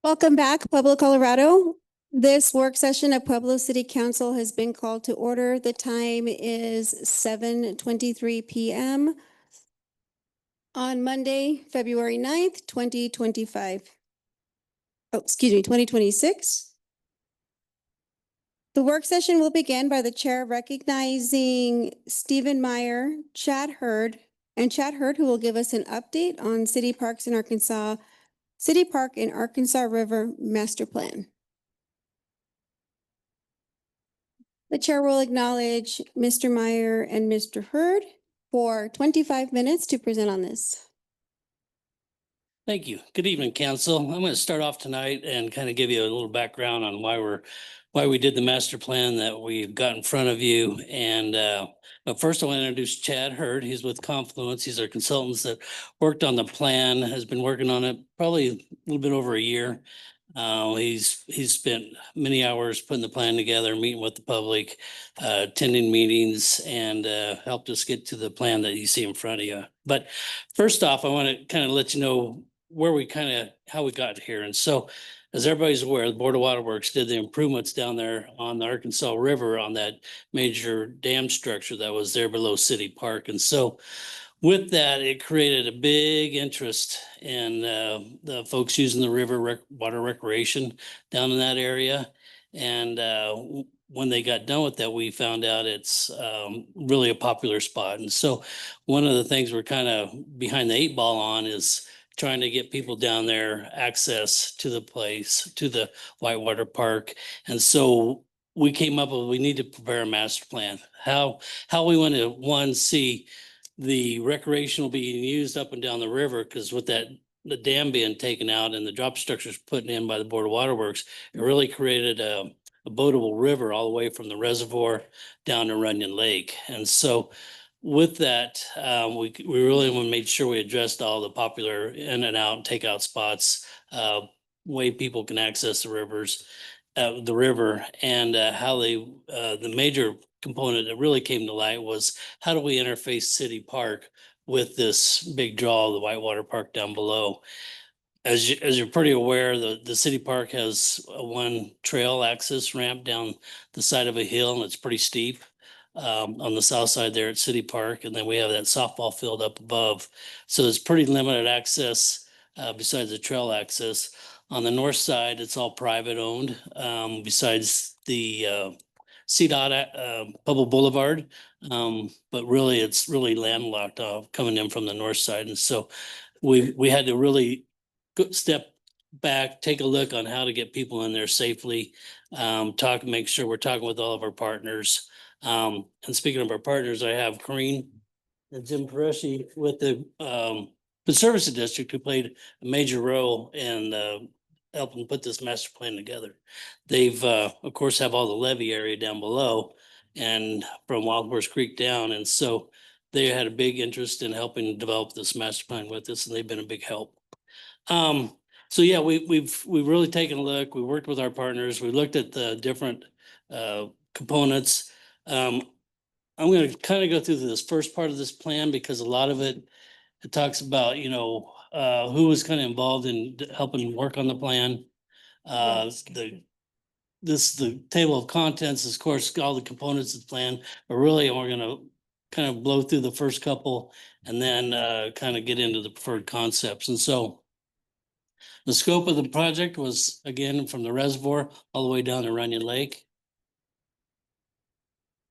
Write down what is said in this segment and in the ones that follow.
Welcome back, Pueblo, Colorado. This work session of Pueblo City Council has been called to order. The time is 7:23 p.m. on Monday, February 9th, 2025. Oh, excuse me, 2026. The work session will begin by the chair recognizing Stephen Meyer, Chad Hurd, who will give us an update on City Park and Arkansas River Master Plan. The chair will acknowledge Mr. Meyer and Mr. Hurd for 25 minutes to present on this. Thank you. Good evening, council. I'm going to start off tonight and kind of give you a little background on why we did the master plan that we've got in front of you. And but first I want to introduce Chad Hurd. He's with Confluence. He's our consultants that worked on the plan, has been working on it probably a little bit over a year. He's spent many hours putting the plan together, meeting with the public, attending meetings, and helped us get to the plan that you see in front of you. But first off, I want to kind of let you know how we got here. And so, as everybody's aware, the Board of Water Works did the improvements down there on the Arkansas River on that major dam structure that was there below City Park. And so with that, it created a big interest in the folks using the river water recreation down in that area. And when they got done with that, we found out it's really a popular spot. And so one of the things we're kind of behind the eight ball on is trying to get people down there access to the place, to the Whitewater Park. And so we came up with, we need to prepare a master plan. How we want to, one, see the recreational being used up and down the river, because with that, the dam being taken out and the drop structures put in by the Board of Water Works, it really created a boatable river all the way from the reservoir down to Runyon Lake. And so with that, we really made sure we addressed all the popular in and out and takeout spots, way people can access the river, and how the major component that really came to light was how do we interface City Park with this big draw of the Whitewater Park down below. As you're pretty aware, the City Park has a one trail access ramp down the side of a hill, and it's pretty steep. On the south side there at City Park, and then we have that softball field up above. So there's pretty limited access besides the trail access. On the north side, it's all private owned, besides the CDOT Pueblo Boulevard. But really, it's really landlocked coming in from the north side. And so we had to really step back, take a look on how to get people in there safely, make sure we're talking with all of our partners. And speaking of our partners, I have Corrine and Jim Peresci with the Conservancy District, who played a major role in helping put this master plan together. They've, of course, have all the levee area down below and from Wild Horse Creek down. And so they had a big interest in helping develop this master plan with us, and they've been a big help. So yeah, we've really taken a look. We worked with our partners. We looked at the different components. I'm going to kind of go through this first part of this plan because a lot of it talks about, who was kind of involved in helping work on the plan. The table of contents is, of course, all the components of the plan, but really we're going to kind of blow through the first couple and then kind of get into the preferred concepts. And so the scope of the project was, again, from the reservoir all the way down to Runyon Lake.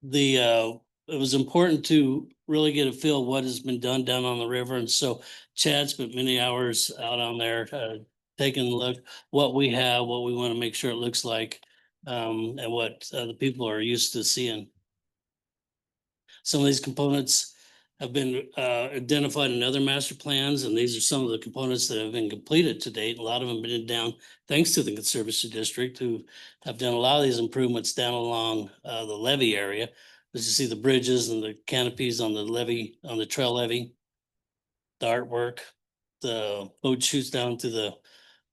It was important to really get a feel of what has been done down on the river. And so Chad spent many hours out on there taking a look what we have, what we want to make sure it looks like, and what the people are used to seeing. Some of these components have been identified in other master plans, and these are some of the components that have been completed to date. A lot of them have been down thanks to the Conservancy District, who have done a lot of these improvements down along the levee area. As you see, the bridges and the canopies on the levee, on the trail levee, the artwork, the boat shoots down to the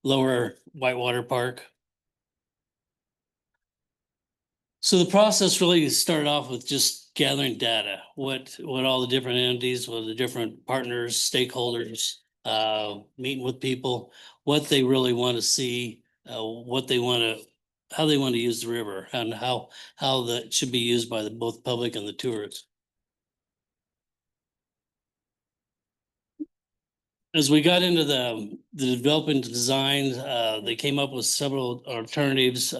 lower Whitewater Park. So the process really started off with just gathering data, what all the different entities, what the different partners, stakeholders, meeting with people, what they really want to see, what they want to, how they want to use the river and how that should be used by the both public and the tourists. As we got into the development design, they came up with several alternatives.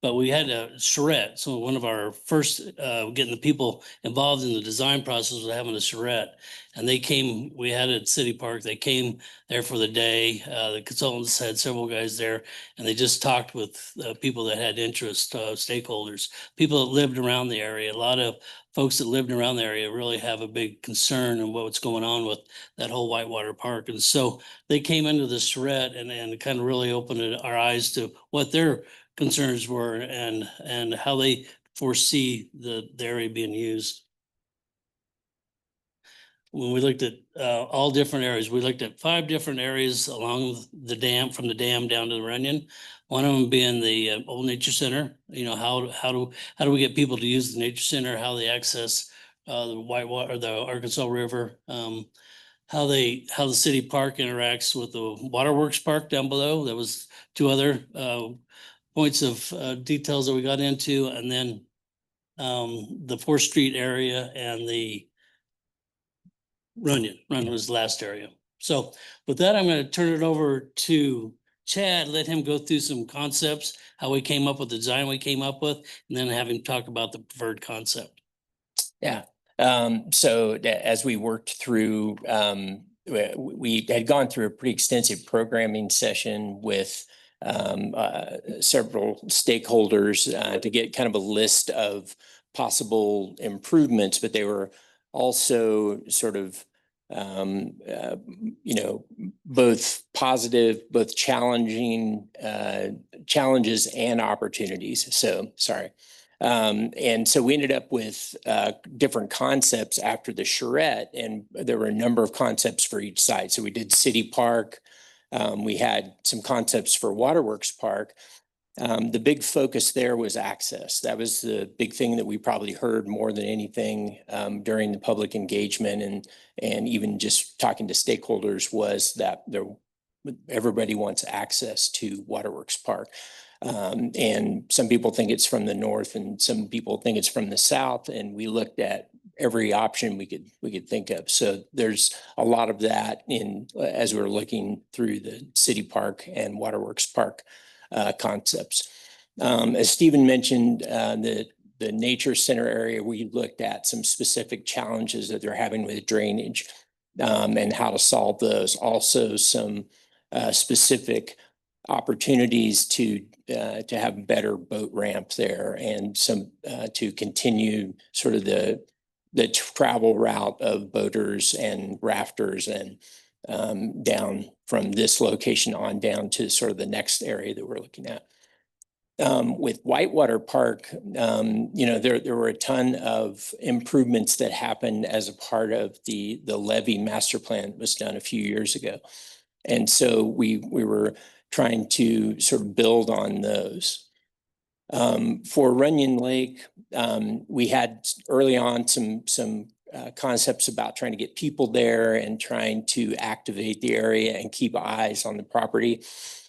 But we had a charrette. So one of our first, getting the people involved in the design process was having a charrette. And they came, we had it at City Park. They came there for the day. The consultants had several guys there and they just talked with people that had interest, stakeholders, people that lived around the area. A lot of folks that lived around the area really have a big concern in what's going on with that whole Whitewater Park. And so they came into the charrette and kind of really opened our eyes to what their concerns were and how they foresee the area being used. When we looked at all different areas, we looked at 5 different areas along the dam, from the dam down to the Runyon. One of them being the Old Nature Center. You know, how do we get people to use the nature center? How they access the Whitewater, the Arkansas River. How the city park interacts with the Waterworks Park down below. There was 2 other points of details that we got into, and then the 4th Street area and the Runyon was the last area. So with that, I'm going to turn it over to Chad, let him go through some concepts, how we came up with the design we came up with, and then have him talk about the preferred concept. Yeah. So as we worked through, we had gone through a pretty extensive programming session with several stakeholders to get kind of a list of possible improvements, but they were also sort of both positive, both challenging challenges and opportunities. So sorry. And so we ended up with different concepts after the charrette, and there were a number of concepts for each site. So we did City Park. We had some concepts for Waterworks Park. The big focus there was access. That was the big thing that we probably heard more than anything during the public engagement and even just talking to stakeholders, was that everybody wants access to Waterworks Park. And some people think it's from the north and some people think it's from the south. And we looked at every option we could think of. So there's a lot of that as we're looking through the City Park and Waterworks Park concepts. As Stephen mentioned, the nature center area, we looked at some specific challenges that they're having with drainage and how to solve those. Also some specific opportunities to have better boat ramp there and some to continue sort of the travel route of boaters and rafters and down from this location on down to sort of the next area that we're looking at. With Whitewater Park, there were a ton of improvements that happened as a part of the levee master plan that was done a few years ago. And so we were trying to sort of build on those. For Runyon Lake, we had early on some concepts about trying to get people there and trying to activate the area and keep eyes on the property.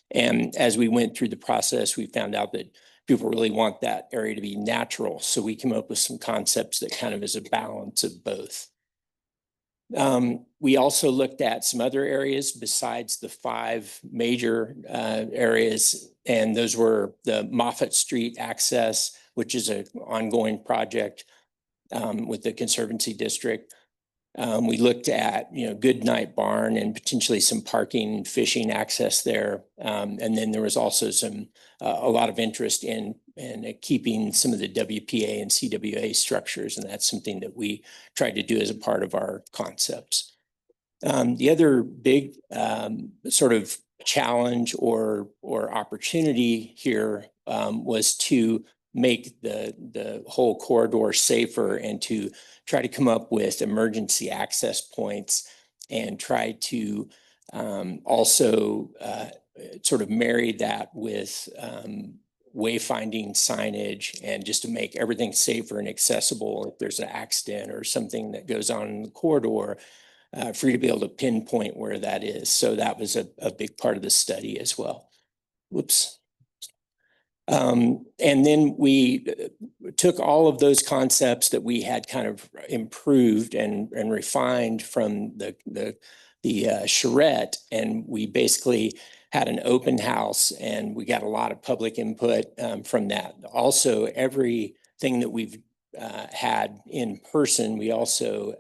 And as we went through the process, we found out that people really want that area to be natural. So we came up with some concepts that kind of is a balance of both. We also looked at some other areas besides the 5 major areas, and those were the Moffett Street access, which is an ongoing project with the Conservancy District. We looked at, Goodnight Barn and potentially some parking and fishing access there. And then there was also a lot of interest in keeping some of the WPA and CWA structures. And that's something that we tried to do as a part of our concepts. The other big sort of challenge or opportunity here was to make the whole corridor safer and to try to come up with emergency access points and try to also sort of marry that with wayfinding signage, and just to make everything safer and accessible if there's an accident or something that goes on in the corridor, for you to be able to pinpoint where that is. So that was a big part of the study as well. Whoops. And then we took all of those concepts that we had kind of improved and refined from the charrette, and we basically had an open house, and we got a lot of public input from that. Also, everything that we've had in person, we also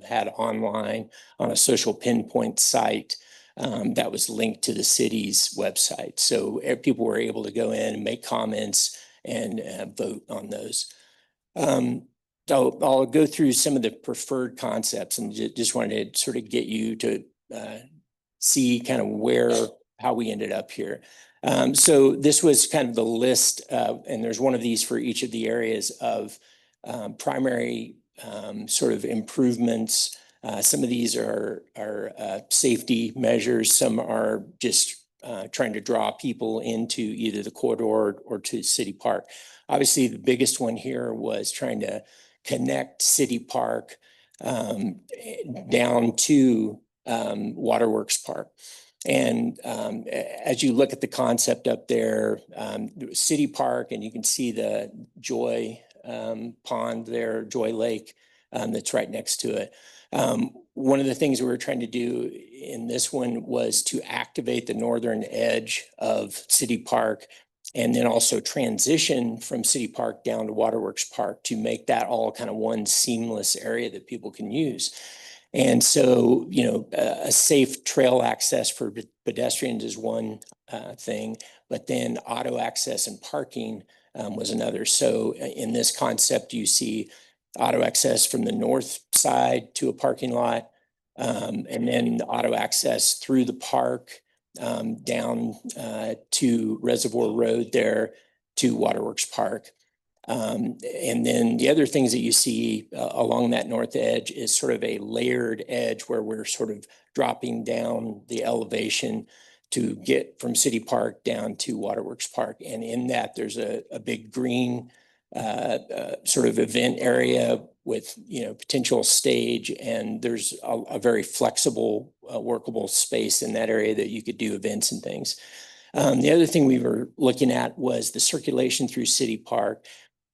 had online on a social pinpoint site that was linked to the city's website. So people were able to go in and make comments and vote on those. So I'll go through some of the preferred concepts, and just wanted to sort of get you to see kind of how we ended up here. So this was kind of the list, and there's one of these for each of the areas of primary sort of improvements. Some of these are safety measures. Some are just trying to draw people into either the corridor or to City Park. Obviously, the biggest one here was trying to connect City Park down to Waterworks Park. And as you look at the concept up there, City Park, and you can see the Joy Pond there, Joy Lake, that's right next to it. One of the things we were trying to do in this one was to activate the northern edge of City Park, and then also transition from City Park down to Waterworks Park to make that all kind of one seamless area that people can use. And so, you know, a safe trail access for pedestrians is one thing, but then auto access and parking was another. So in this concept, you see auto access from the north side to a parking lot, and then auto access through the park down to Reservoir Road there to Waterworks Park. And then the other things that you see along that north edge is sort of a layered edge where we're sort of dropping down the elevation to get from City Park down to Waterworks Park. And in that, there's a big green sort of event area with, you know, potential stage, and there's a very flexible, workable space in that area that you could do events and things. The other thing we were looking at was the circulation through City Park,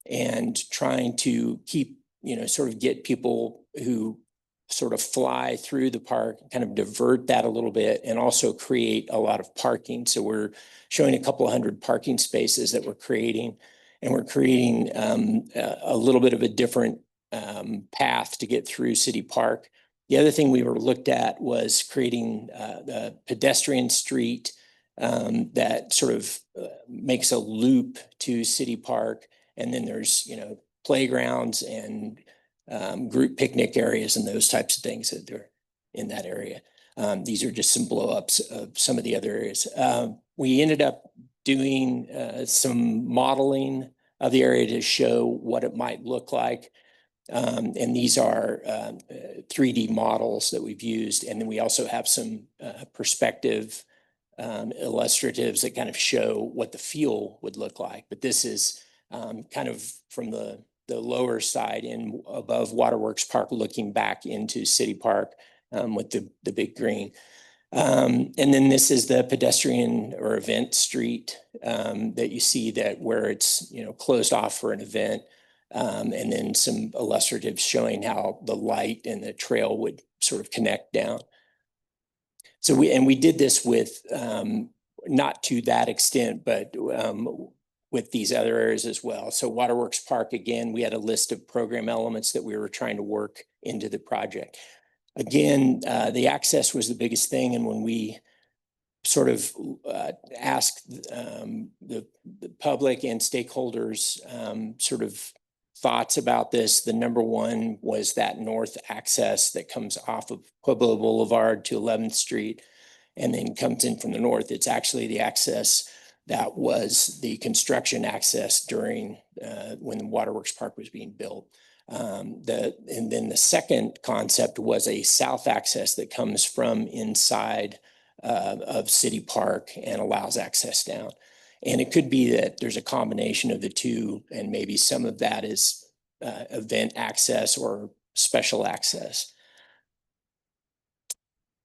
and trying to keep, you know, sort of get people who sort of fly through the park, kind of divert that a little bit, and also create a lot of parking. So we're showing a couple of hundred parking spaces that we're creating, and we're creating a little bit of a different path to get through City Park. The other thing we were looked at was creating the pedestrian street that sort of makes a loop to City Park. And then there's, you know, playgrounds and group picnic areas and those types of things that are in that area. These are just some blow-ups of some of the other areas. We ended up doing some modeling of the area to show what it might look like. And these are 3D models that we've used. And then we also have some perspective illustratives that kind of show what the feel would look like. But this is kind of from the lower side in above Waterworks Park, looking back into City Park with the big green. And then this is the pedestrian or event street that you see that where it's, you know, closed off for an event. And then some illustratives showing how the light and the trail would sort of connect down. So we did this with not to that extent, but with these other areas as well. So Waterworks Park, again, we had a list of program elements that we were trying to work into the project. Again, the access was the biggest thing. And when we sort of asked the public and stakeholders sort of thoughts about this, the number one was that north access that comes off of Pueblo Boulevard to 11th Street and then comes in from the north. It's actually the access that was the construction access during when Waterworks Park was being built. And then the second concept was a south access that comes from inside of City Park and allows access down. And it could be that there's a combination of the two, and maybe some of that is event access or special access.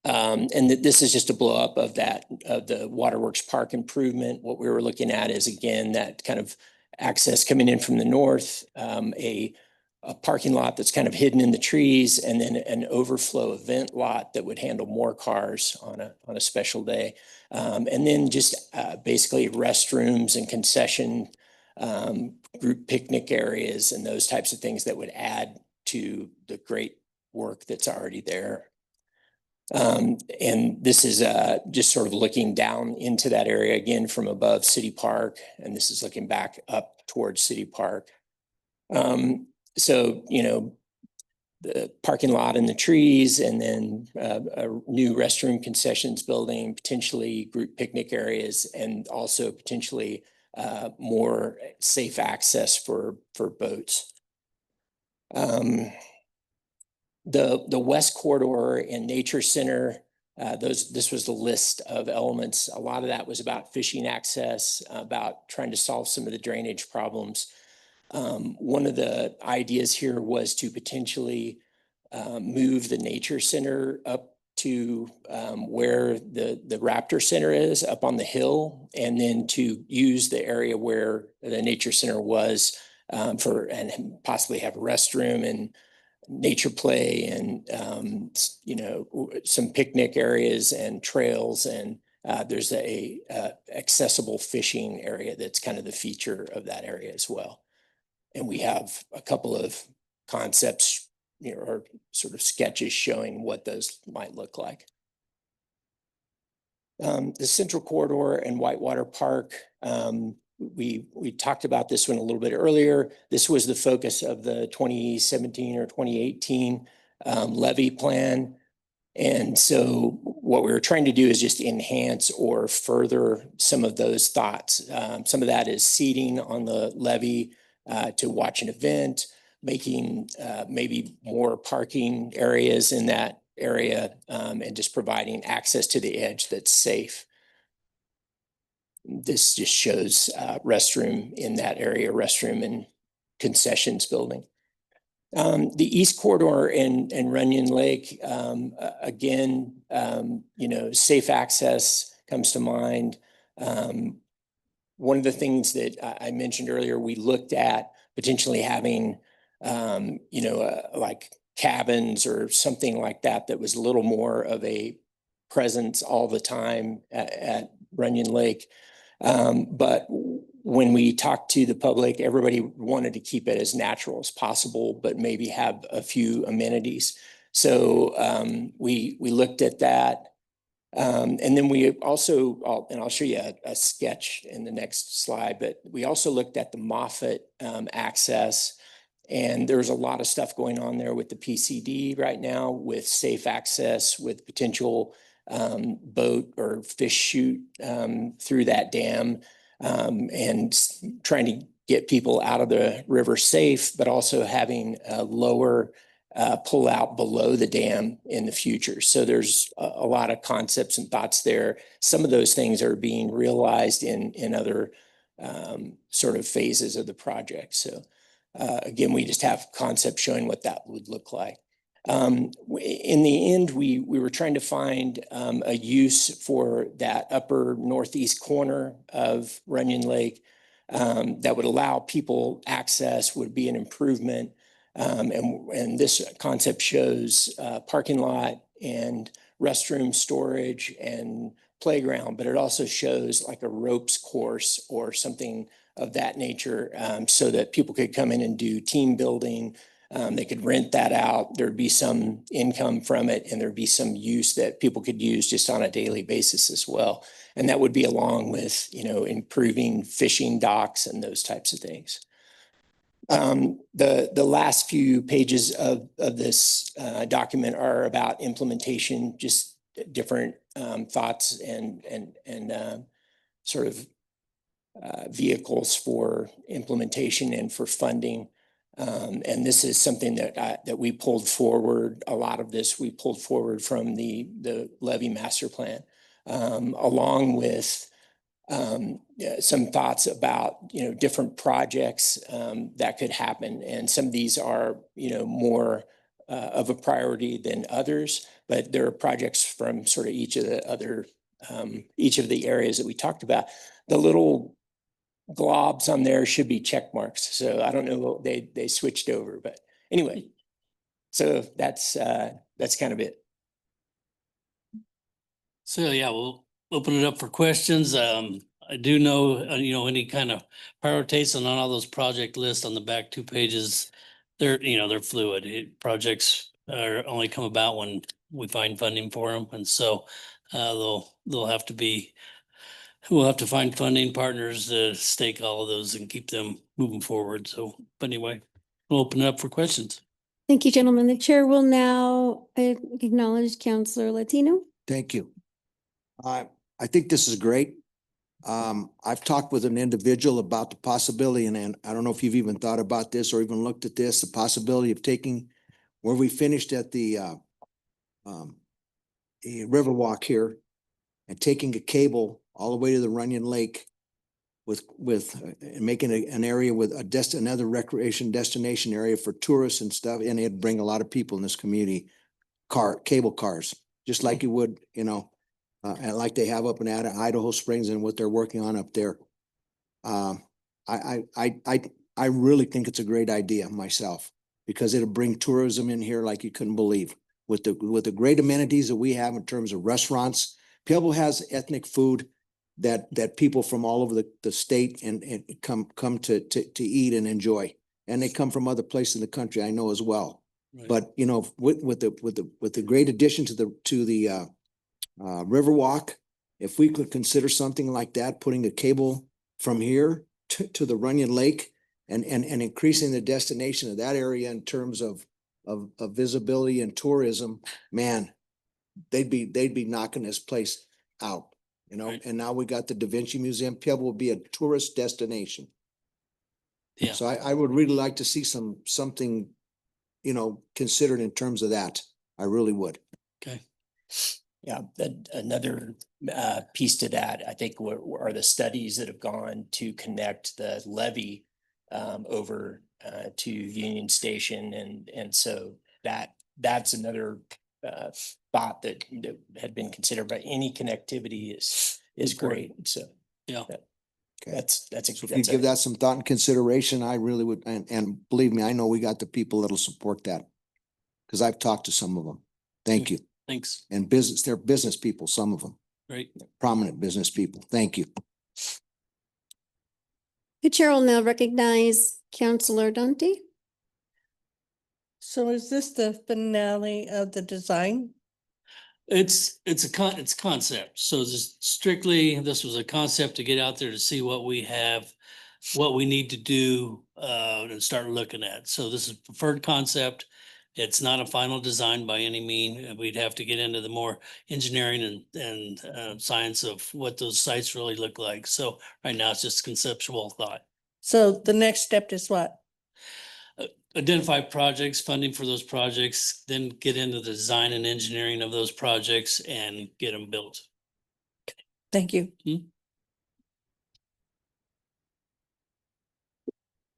And this is just a blow up of that, of the Waterworks Park improvement. What we were looking at is, again, that kind of access coming in from the north, a parking lot that's kind of hidden in the trees, and then an overflow event lot that would handle more cars on a special day. And then just basically restrooms and concession, group picnic areas and those types of things that would add to the great work that's already there. And this is just sort of looking down into that area again from above City Park, and this is looking back up towards City Park. So, you know, the parking lot and the trees, and then a new restroom concessions building, potentially group picnic areas, and also potentially more safe access for boats. The West Corridor and Nature Center, this was the list of elements. A lot of that was about fishing access, about trying to solve some of the drainage problems. One of the ideas here was to potentially move the Nature Center up to where the Raptor Center is, up on the hill, and then to use the area where the Nature Center was and possibly have a restroom and nature play and you know, some picnic areas and trails, and there's a accessible fishing area that's kind of the feature of that area as well. And we have a couple of concepts, you know, or sort of sketches showing what those might look like. The Central Corridor and Whitewater Park, we talked about this one a little bit earlier. This was the focus of the 2017 or 2018 levy plan. And so what we were trying to do is just enhance or further some of those thoughts. Some of that is seating on the levee to watch an event, making maybe more parking areas in that area, and just providing access to the edge that's safe. This just shows restroom in that area, restroom and concessions building. The East Corridor and Runyon Lake, again, you know, safe access comes to mind. One of the things that I mentioned earlier, we looked at potentially having, you know, like cabins or something like that, that was a little more of a presence all the time at Runyon Lake. But when we talked to the public, everybody wanted to keep it as natural as possible, but maybe have a few amenities. So we looked at that. And then we also, and I'll show you a sketch in the next slide, but we also looked at the Moffett access. And there's a lot of stuff going on there with the PCD right now, with safe access, with potential boat or fish shoot through that dam, and trying to get people out of the river safe, but also having a lower pull out below the dam in the future. So there's a lot of concepts and thoughts there. Some of those things are being realized in other sort of phases of the project. So again, we just have concepts showing what that would look like. In the end, we were trying to find a use for that upper northeast corner of Runyon Lake that would allow people access, would be an improvement. And this concept shows parking lot and restroom storage and playground, but it also shows like a ropes course or something of that nature, so that people could come in and do team building. They could rent that out. There'd be some income from it, and there'd be some use that people could use just on a daily basis as well. And that would be along with, you know, improving fishing docks and those types of things. The last few pages of this document are about implementation, just different thoughts and sort of vehicles for implementation and for funding. And this is something that we pulled forward. A lot of this we pulled forward from the levy master plan, along with some thoughts about, different projects that could happen. And some of these are, more of a priority than others, but there are projects from sort of each of the areas that we talked about. The little globs on there should be check marks. So I don't know, they switched over, but anyway. So that's kind of it. So yeah, we'll open it up for questions. I do know, any kind of prioritization on all those project lists on the back 2 pages. They're fluid. Projects are only come about when we find funding for them. And so they'll have to be, we'll have to find funding partners to stake all of those and keep them moving forward. So, but anyway, we'll open it up for questions. Thank you, gentlemen. The chair will now acknowledge Counselor Latino. Thank you. I think this is great. I've talked with an individual about the possibility, and I don't know if you've even thought about this or even looked at this, the possibility of taking where we finished at the Riverwalk here and taking a cable all the way to the Runyon Lake and making an area with another recreation destination area for tourists and stuff, and it'd bring a lot of people in this community, cable cars, just like you would, and like they have up in Idaho Springs and what they're working on up there. I really think it's a great idea myself, because it'll bring tourism in here like you couldn't believe with the great amenities that we have in terms of restaurants. Pueblo has ethnic food that people from all over the state and come to eat and enjoy, and they come from other places in the country, I know as well. Right. But with the great addition to the Riverwalk, if we could consider something like that, putting a cable from here to the Runyon Lake and increasing the destination of that area in terms of visibility and tourism, man, they'd be knocking this place out, Right. And now we got the Da Vinci Museum. Pueblo will be a tourist destination. Yeah. So I would really like to see something, considered in terms of that. I really would. Okay. Yeah, another piece to that, I think, are the studies that have gone to connect the levee over to Union Station, and so that's another thought that had been considered. But any connectivity is great. So Yeah. Okay. That's So if you give that some thought and consideration, I really would, and believe me, I know we got the people that'll support that, because I've talked to some of them. Thank you. Thanks. And they're business people, some of them, Great. prominent business people. Thank you. The chair will now recognize Counselor Dante. So is this the finale of the design? It's concept. So this was a concept to get out there to see what we have, what we need to do and start looking at. So this is preferred concept. It's not a final design by any mean. We'd have to get into the more engineering and science of what those sites really look like. So right now it's just conceptual thought. So the next step is what? Identify projects, funding for those projects, then get into the design and engineering of those projects and get them built. Thank you.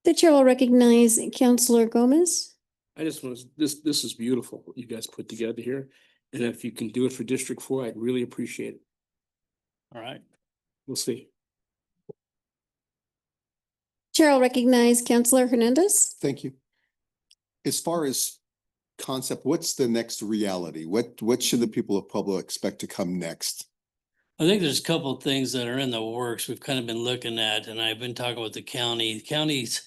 The chair will recognize Counselor Gomez. I just want to, this is beautiful, what you guys put together here. And if you can do it for District 4, I'd really appreciate it. All right. We'll see. Chair will recognize Counselor Hernandez. Thank you. As far as concept, what's the next reality? What should the people of Pueblo expect to come next? I think there's a couple of things that are in the works we've kind of been looking at, and I've been talking with the county. The county's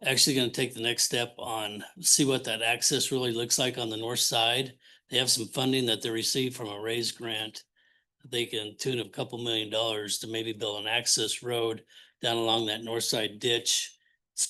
actually going to take the next step on, see what that access really looks like on the north side. They have some funding that they received from a raised grant. They can tune a couple $1 million to maybe build an access road down along that north side ditch.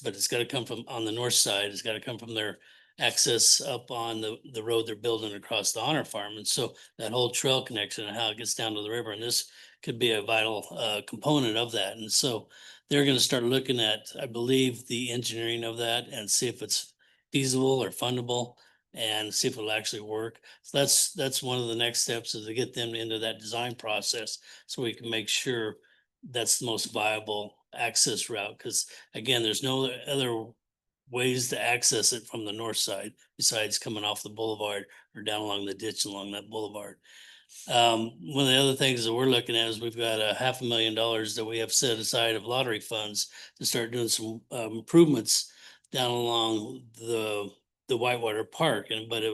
But it's got to come from on the north side. It's got to come from their access up on the road they're building across the Honor Farm. And so that whole trail connection and how it gets down to the river, and this could be a vital component of that. And so they're going to start looking at, I believe, the engineering of that and see if it's feasible or fundable and see if it'll actually work. So that's one of the next steps, is to get them into that design process so we can make sure that's the most viable access route, because again, there's no other ways to access it from the north side besides coming off the boulevard or down along the ditch along that boulevard. One of the other things that we're looking at is we've got $500,000 that we have set aside of lottery funds to start doing some improvements down along the Whitewater Park. But I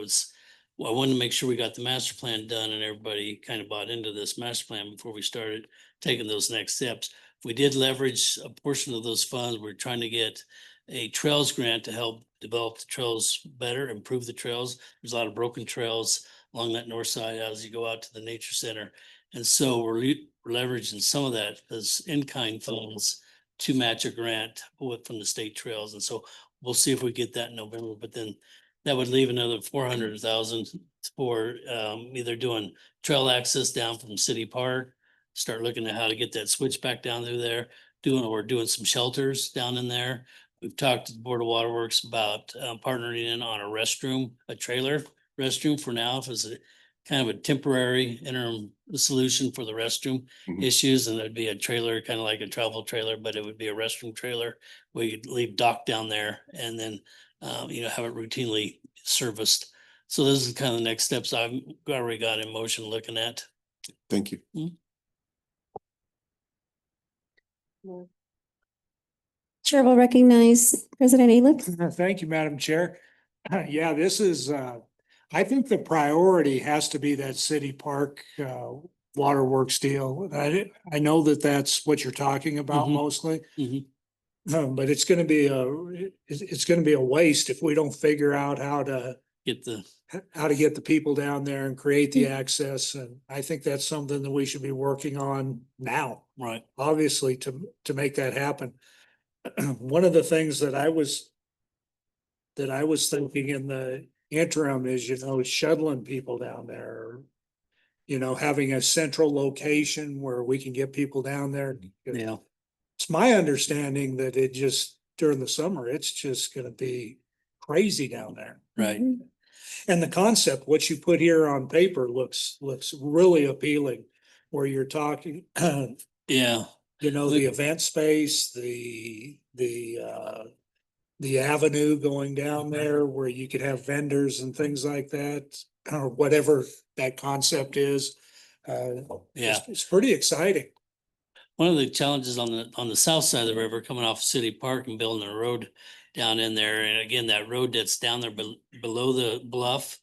wanted to make sure we got the master plan done and everybody kind of bought into this master plan before we started taking those next steps. We did leverage a portion of those funds. We're trying to get a trails grant to help develop the trails better, improve the trails. There's a lot of broken trails along that north side as you go out to the nature center. And so we're leveraging some of that as in-kind funds to match a grant from the state trails. And so we'll see if we get that in November, but then that would leave another 400,000 for either doing trail access down from City Park, start looking at how to get that switch back down through there, doing some shelters down in there. We've talked to the Board of Waterworks about partnering in on a trailer restroom for now, if it's a kind of a temporary interim solution for the restroom Mhm. issues. And it'd be a trailer, kind of like a travel trailer, but it would be a restroom trailer. We could leave dock down there and then, have it routinely serviced. So those are kind of the next steps I've already got in motion looking at. Thank you. Chair will recognize President Alick. Thank you, Madam Chair. Yeah, this is, I think the priority has to be that City Park waterworks deal. I know that that's what you're talking about Mhm. mostly. Mhm. But it's gonna be a waste if we don't figure out how to Get get the people down there and create the access. And I think that's something that we should be working on now, right. obviously, to make that happen. One of the things that I was thinking in the interim is, shuttling people down there. Having a central location where we can get people down there. Yeah. It's my understanding that during the summer, it's just gonna be crazy down there. Right. And the concept, what you put here on paper looks really appealing, where you're talking, Yeah. the event space, the avenue going down there where you could have vendors and things like that, or whatever that concept is. Yeah. It's pretty exciting. One of the challenges on the south side of the river, coming off City Park and building a road down in there, and again, that road that's down there below the bluff.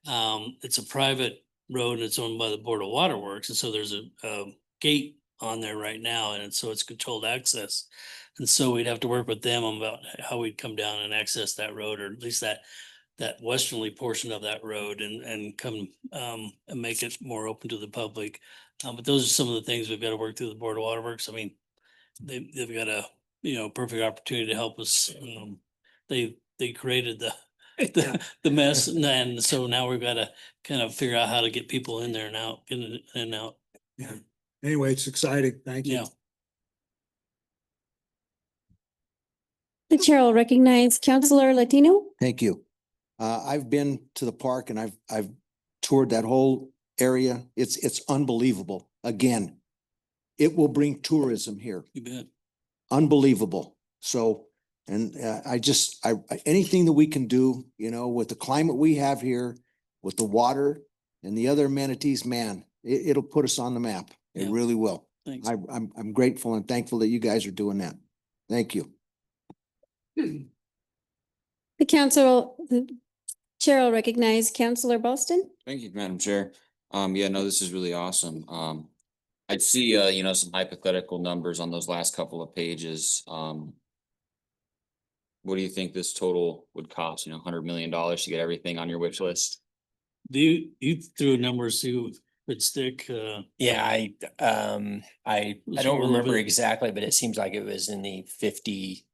It's a private road and it's owned by the Board of Waterworks, and so there's a gate on there right now, and so it's controlled access. And so we'd have to work with them about how we'd come down and access that road, or at least that westerly portion of that road, and come and make it more open to the public. But those are some of the things we've got to work through the Board of Waterworks. I mean, they've got a perfect opportunity to help us. They created the mess, and so now we've got to kind of figure out how to get people in there and out, in and out. Yeah. Anyway, it's exciting. Thank you. Yeah. The chair will recognize Counselor Latino. Thank you. I've been to the park and I've toured that whole area. It's unbelievable. Again, it will bring tourism here. You bet. Unbelievable. So, and anything that we can do, with the climate we have here, with the water and the other amenities, man, it'll put us on the map. It Yeah. really will. Thanks. I'm grateful and thankful that you guys are doing that. Thank you. The chair will recognize Counselor Boston. Thank you, Madam Chair. Yeah, no, this is really awesome. I see, some hypothetical numbers on those last couple of pages. What do you think this total would cost? $100 million to get everything on your wish list? You threw numbers who would stick, Yeah, I Was don't it remember 11? exactly, but it seems like it was in the $50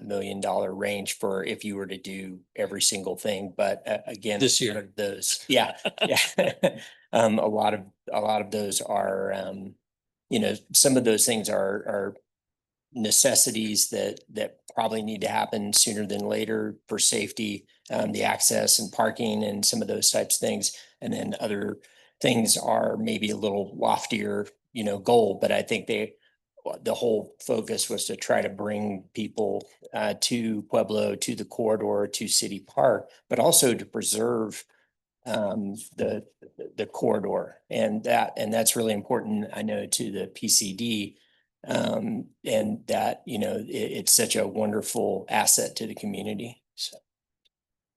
million range for if you were to do every single thing. But again, This sort year. of those, yeah, yeah. A lot of those are, some of those things are necessities that probably need to happen sooner than later for safety, the access and parking and some of those types of things. And then other things are maybe a little loftier, goal, but I think the whole focus was to try to bring people to Pueblo, to the corridor, to City Park, but also to preserve the corridor. And that's really important, I know, to the PCD. And that, it's such a wonderful asset to the community. So.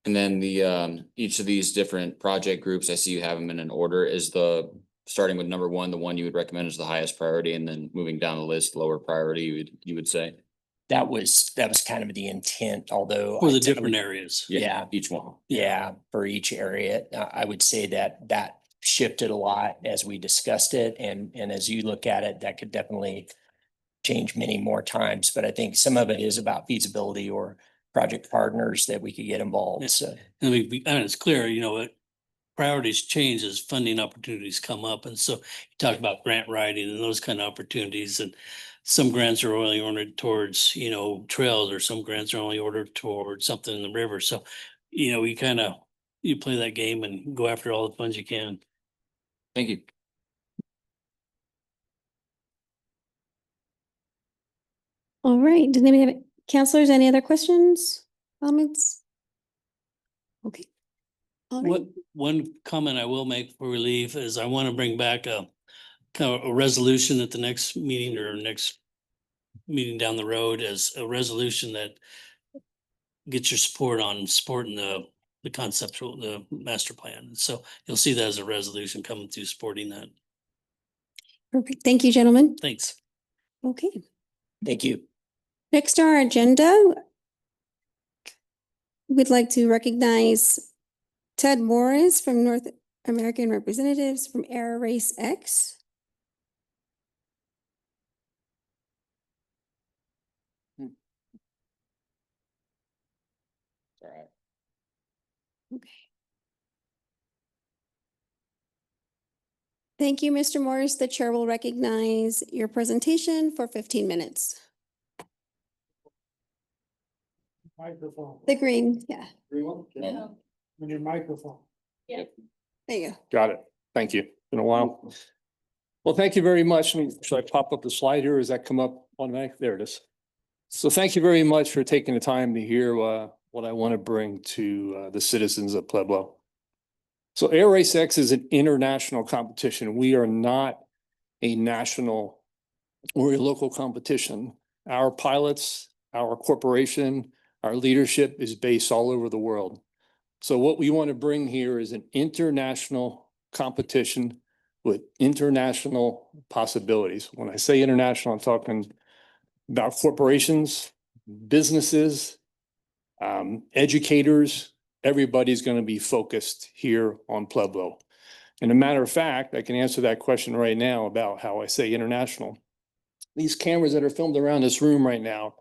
And then each of these different project groups, I see you have them in an order. Is starting with number one, the one you would recommend is the highest priority, and then moving down the list, lower priority, you would say? That was kind of the intent, although. For the I different would- areas. Yeah. Each one. Yeah, for each area, I would say that shifted a lot as we discussed it, and as you look at it, that could definitely change many more times, but I think some of it is about feasibility or project partners that we could get involved, so. And it's clear, what priorities change as funding opportunities come up. And so you talk about grant writing and those kind of opportunities, and some grants are only ordered towards, trails, or some grants are only ordered towards something in the river. So, you play that game and go after all the funds you can. Thank you. All right. Does anybody have, counselors, any other questions, comments? Okay. All right. One comment I will make before we leave is I want to bring back a kind of a resolution at the next meeting or next meeting down the road, as a resolution that gets your support on supporting the conceptual, the master plan. So you'll see that as a resolution coming through supporting that. Perfect. Thank you, gentlemen. Thanks. Okay. Thank you. Next on our agenda, we'd like to recognize Ted Morris from North American Representatives from Air Race X. All right. Okay. Thank you, Mr. Morris. The chair will recognize your presentation for 15 minutes. Microphone. The green, yeah, On your microphone. there you go. Got it. Thank you. Been a while. Well, thank you very much. Should I pop up the slide here? Does that come up automatic? There it is. So thank you very much for taking the time to hear what I want to bring to the citizens of Pueblo. So Air Race X is an international competition. We are not a national or a local competition. Our pilots, our corporation, our leadership is based all over the world. So what we want to bring here is an international competition with international possibilities. When I say international, I'm talking about corporations, businesses, educators. Everybody's going to be focused here on Pueblo. And a matter of fact, I can answer that question right now about how I say international. These cameras that are filmed around this room right now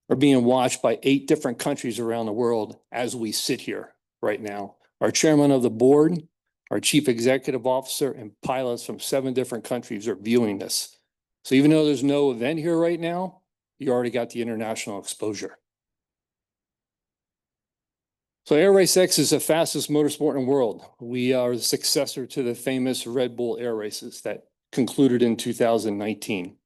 are being watched by 8 different countries around the world as we sit here right now. Our chairman of the board, our chief executive officer, and pilots from 7 different countries are viewing this. So even though there's no event here right now, you already got the international exposure. So Air Race X is the fastest motorsport in the world. We are the successor to the famous Red Bull Air Races that concluded in 2019.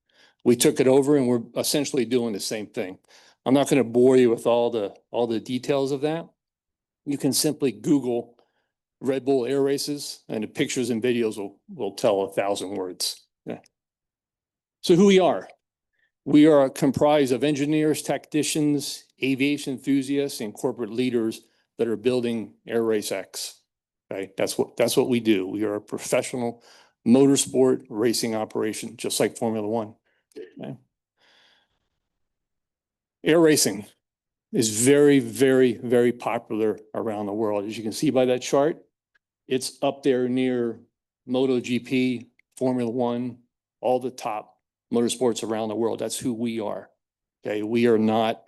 We took it over and we're essentially doing the same thing. I'm not going to bore you with all the details of that. You can simply Google Red Bull Air Races and the pictures and videos will tell 1,000 words. Yeah. So who we are. We are comprised of engineers, technicians, aviation enthusiasts, and corporate leaders that are building Air Race X. Okay, that's what we do. We are a professional motorsport racing operation, just like Formula One. Okay. Air racing is very, very, very popular around the world. As you can see by that chart, it's up there near MotoGP, Formula One, all the top motorsports around the world. That's who we are. Okay, we are not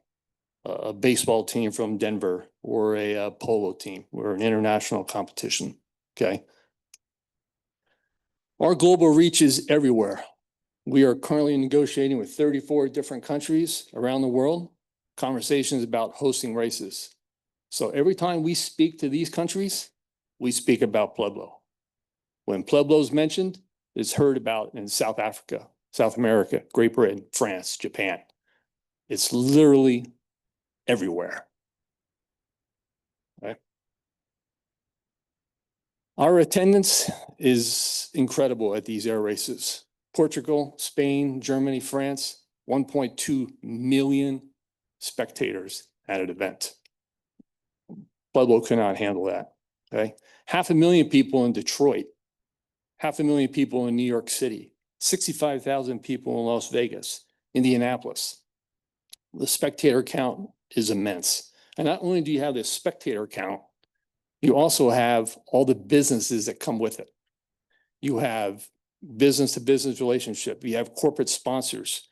a baseball team from Denver or a polo team. We're an international competition. Okay. Our global reach is everywhere. We are currently negotiating with 34 different countries around the world, conversations about hosting races. So every time we speak to these countries, we speak about Pueblo. When Pueblo is mentioned, it's heard about in South Africa, South America, Great Britain, France, Japan. It's literally everywhere. Okay. Our attendance is incredible at these air races. Portugal, Spain, Germany, France, 1.2 million spectators at an event. Pueblo cannot handle that, okay? 500,000 people in Detroit, 500,000 people in New York City, 65,000 people in Las Vegas, Indianapolis. The spectator count is immense. And not only do you have this spectator count, you also have all the businesses that come with it. You have business to business relationship, you have corporate sponsors,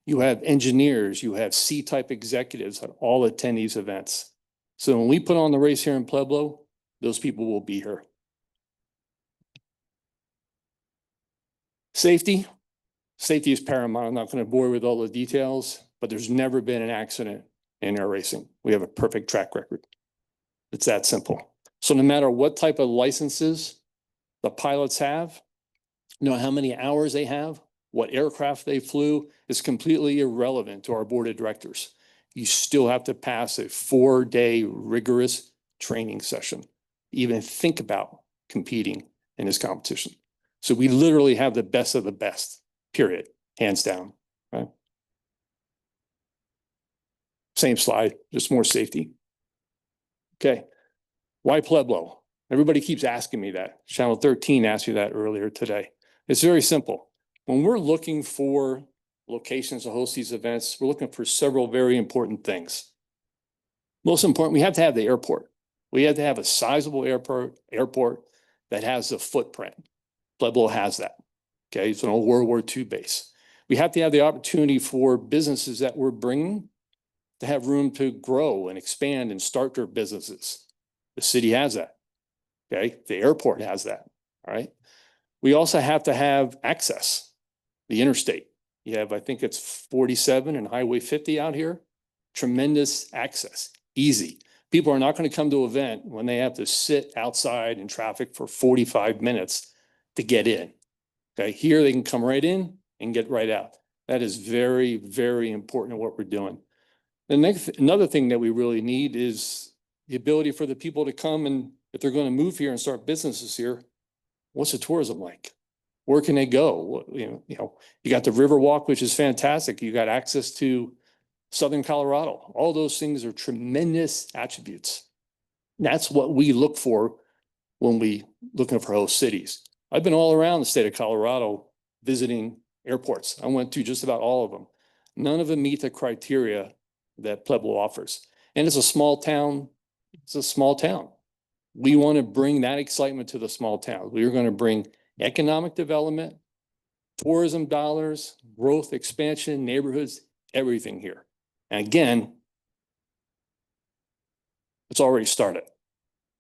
you have engineers, you have C-type executives that all attend these events. So when we put on the race here in Pueblo, those people will be here. Safety. Safety is paramount. I'm not going to bore you with all the details, but there's never been an accident in air racing. We have a perfect track record. It's that simple. So no matter what type of licenses the pilots have, you know how many hours they have, what aircraft they flew is completely irrelevant to our board of directors. You still have to pass a 4-day rigorous training session, even think about competing in this competition. So we literally have the best of the best, period, hands down, right? Same slide, just more safety. Okay, why Pueblo? Everybody keeps asking me that. Channel 13 asked you that earlier today. It's very simple. When we're looking for locations to host these events, we're looking for several very important things. Most important, we have to have the airport. We have to have a sizable airport that has a footprint. Pueblo has that. Okay, it's an old World War II base. We have to have the opportunity for businesses that we're bringing to have room to grow and expand and start their businesses. The city has that. Okay, the airport has that. All right. We also have to have access, the interstate. You have, I think it's 47 and Highway 50 out here. Tremendous access, easy. People are not going to come to an event when they have to sit outside in traffic for 45 minutes to get in. Okay, here they can come right in and get right out. That is very, very important in what we're doing. Another thing that we really need is the ability for the people to come, and if they're going to move here and start businesses here, what's the tourism like? Where can they go? You got the Riverwalk, which is fantastic. You got access to Southern Colorado. All those things are tremendous attributes. That's what we look for when we looking for host cities. I've been all around the state of Colorado visiting airports. I went to just about all of them. None of them meet the criteria that Pueblo offers. And it's a small town. It's a small town. We want to bring that excitement to the small town. We are going to bring economic development, tourism dollars, growth, expansion, neighborhoods, everything here. And again, it's already started.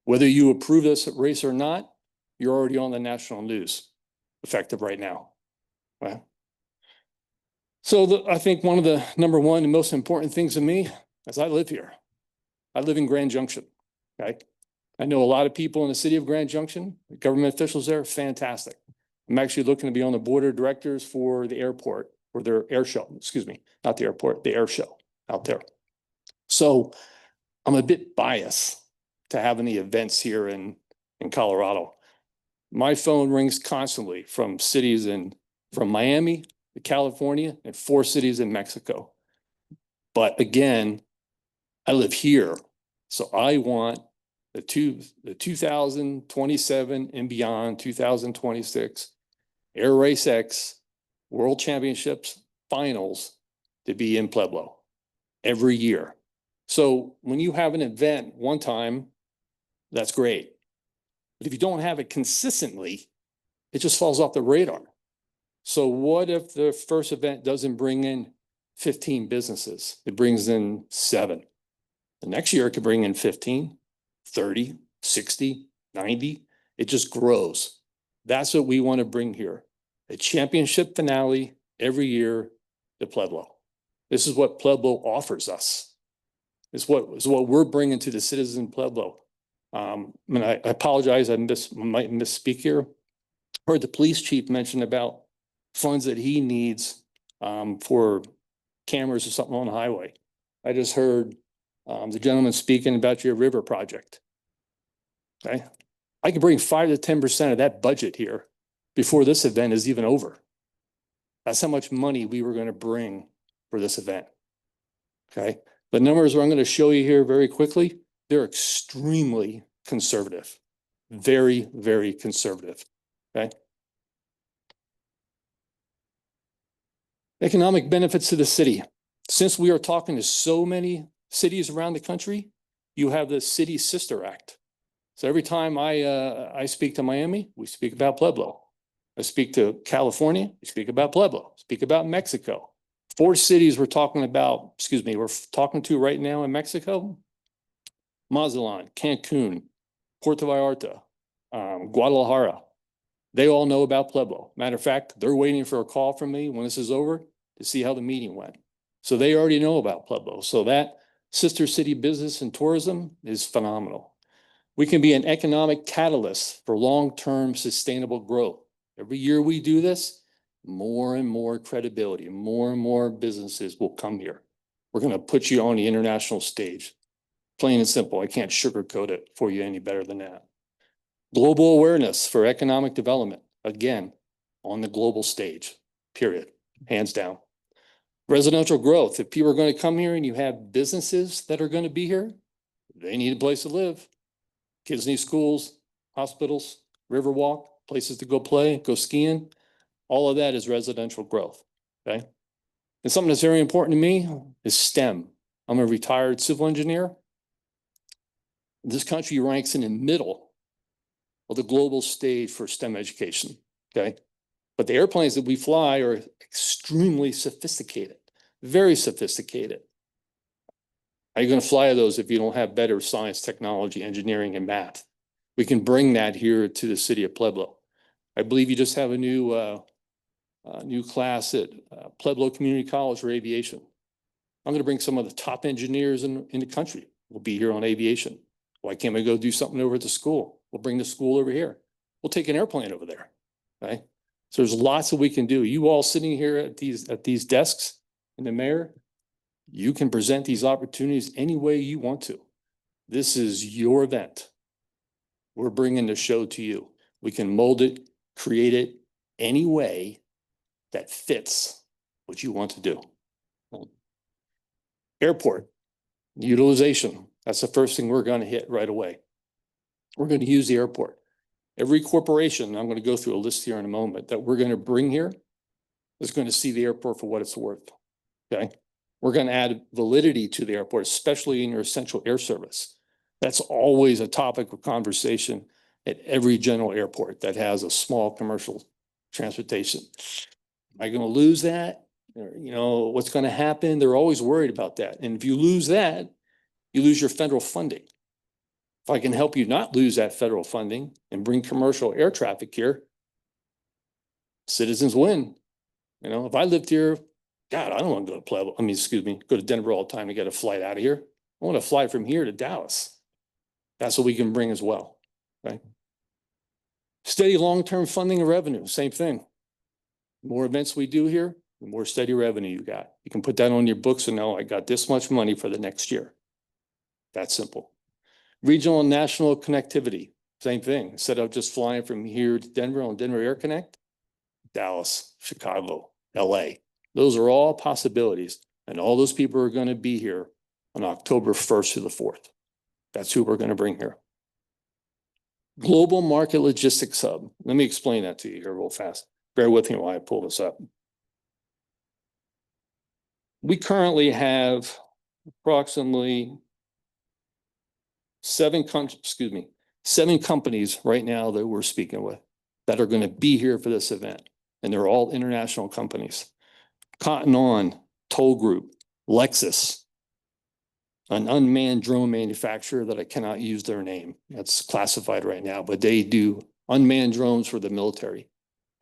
Whether you approve this race or not, you're already on the national news, effective right now. Right? So I think one of the number one and most important things to me is I live here. I live in Grand Junction. Okay. I know a lot of people in the city of Grand Junction, government officials there, fantastic. I'm actually looking to be on the board of directors for the airport, or their air show, excuse me, not the airport, the air show out there. So I'm a bit biased to having the events here in Colorado. My phone rings constantly from cities from Miami to California and 4 cities in Mexico. But again, I live here. So I want the 2027 and beyond, 2026 Air Race X World Championships finals to be in Pueblo every year. So when you have an event one time, that's great. But if you don't have it consistently, it just falls off the radar. So what if the first event doesn't bring in 15 businesses? It brings in 7. The next year it could bring in 15, 30, 60, 90. It just grows. That's what we want to bring here. A championship finale every year to Pueblo. This is what Pueblo offers us. It's what we're bringing to the citizens in Pueblo. And I apologize, I might misspeak here. Heard the police chief mention about funds that he needs for cameras or something on the highway. I just heard the gentleman speaking about your river project. Okay, I can bring 5 to 10% of that budget here before this event is even over. That's how much money we were going to bring for this event. Okay, the numbers I'm going to show you here very quickly, they're extremely conservative. Very, very conservative. Okay. Economic benefits to the city. Since we are talking to so many cities around the country, you have the City Sister Act. So every time I speak to Miami, we speak about Pueblo. I speak to California, we speak about Pueblo, speak about Mexico. 4 cities we're talking about, we're talking to right now in Mexico: Mazatlan, Cancun, Puerto Vallarta, Guadalajara. They all know about Pueblo. Matter of fact, they're waiting for a call from me when this is over to see how the meeting went. So they already know about Pueblo. So that sister city business and tourism is phenomenal. We can be an economic catalyst for long-term sustainable growth. Every year we do this, more and more credibility, more and more businesses will come here. We're going to put you on the international stage. Plain and simple. I can't sugarcoat it for you any better than that. Global awareness for economic development, again, on the global stage, period, hands down. Residential growth. If people are going to come here and you have businesses that are going to be here, they need a place to live. Kids need schools, hospitals, river walk, places to go play, go skiing. All of that is residential growth, okay? And something that's very important to me is STEM. I'm a retired civil engineer. This country ranks in the middle of the global stage for STEM education, okay? But the airplanes that we fly are extremely sophisticated, very sophisticated. How are you going to fly those if you don't have better science, technology, engineering, and math? We can bring that here to the city of Pueblo. I believe you just have a new class at Pueblo Community College for aviation. I'm going to bring some of the top engineers in the country. We'll be here on aviation. Why can't we go do something over at the school? We'll bring the school over here. We'll take an airplane over there, okay? So there's lots that we can do. You all sitting here at these desks in the mayor, you can present these opportunities any way you want to. This is your event. We're bringing the show to you. We can mold it, create it any way that fits what you want to do. Airport utilization. That's the first thing we're going to hit right away. We're going to use the airport. Every corporation, I'm going to go through a list here in a moment, that we're going to bring here is going to see the airport for what it's worth, okay? We're going to add validity to the airport, especially in your essential air service. That's always a topic of conversation at every general airport that has a small commercial transportation. Am I going to lose that? Or, you know, what's going to happen? They're always worried about that. And if you lose that, you lose your federal funding. If I can help you not lose that federal funding and bring commercial air traffic here, citizens win. You know, if I lived here, God, I don't want to go to Pueblo. Go to Denver all the time to get a flight out of here. I want to fly from here to Dallas. That's what we can bring as well, right? Steady long-term funding and revenue, same thing. The more events we do here, the more steady revenue you got. You can put that on your books and know I got this much money for the next year. That's simple. Regional and national connectivity, same thing. Instead of just flying from here to Denver on Denver Air Connect, Dallas, Chicago, LA. Those are all possibilities. And all those people are going to be here on October 1st to the 4th. That's who we're going to bring here. Global Market Logistics Hub. Let me explain that to you here real fast. Bear with me while I pull this up. We currently have approximately seven companies right now that we're speaking with that are going to be here for this event. And they're all international companies. Cotton On, Toll Group, Lexus, an unmanned drone manufacturer that I cannot use their name. That's classified right now, but they do unmanned drones for the military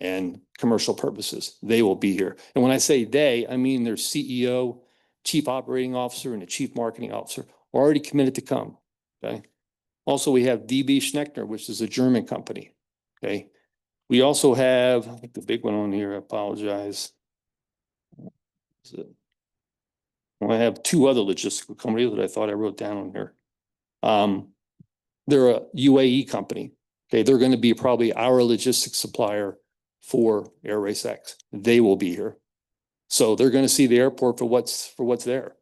and commercial purposes. They will be here. And when I say they, I mean their CEO, chief operating officer, and the chief marketing officer are already committed to come, okay? Also, we have DB Schneckner, which is a German company, okay? We also have, I think the big one on here, I apologize. Is it? Well, I have two other logistical companies that I thought I wrote down on here. They're a UAE company. Okay, they're going to be probably our logistics supplier for Air Race X. They will be here. So they're going to see the airport for what's there.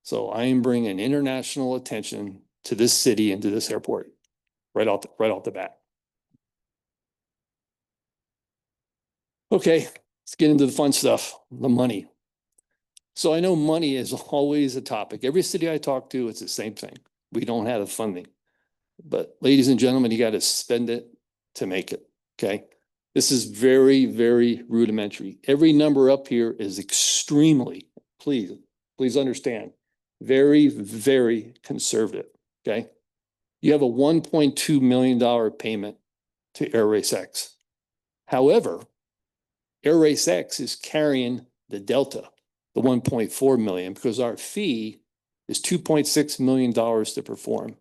So I am bringing international attention to this city and to this airport right off the bat. Okay, let's get into the fun stuff, the money. So I know money is always a topic. Every city I talk to, it's the same thing. We don't have the funding. But ladies and gentlemen, you got to spend it to make it, okay? This is very, very rudimentary. Every number up here is extremely, please understand, very, very conservative, okay? You have a $1.2 million payment to Air Race X. However, Air Race X is carrying the delta, the 1.4 million, because our fee is $2.6 million to perform.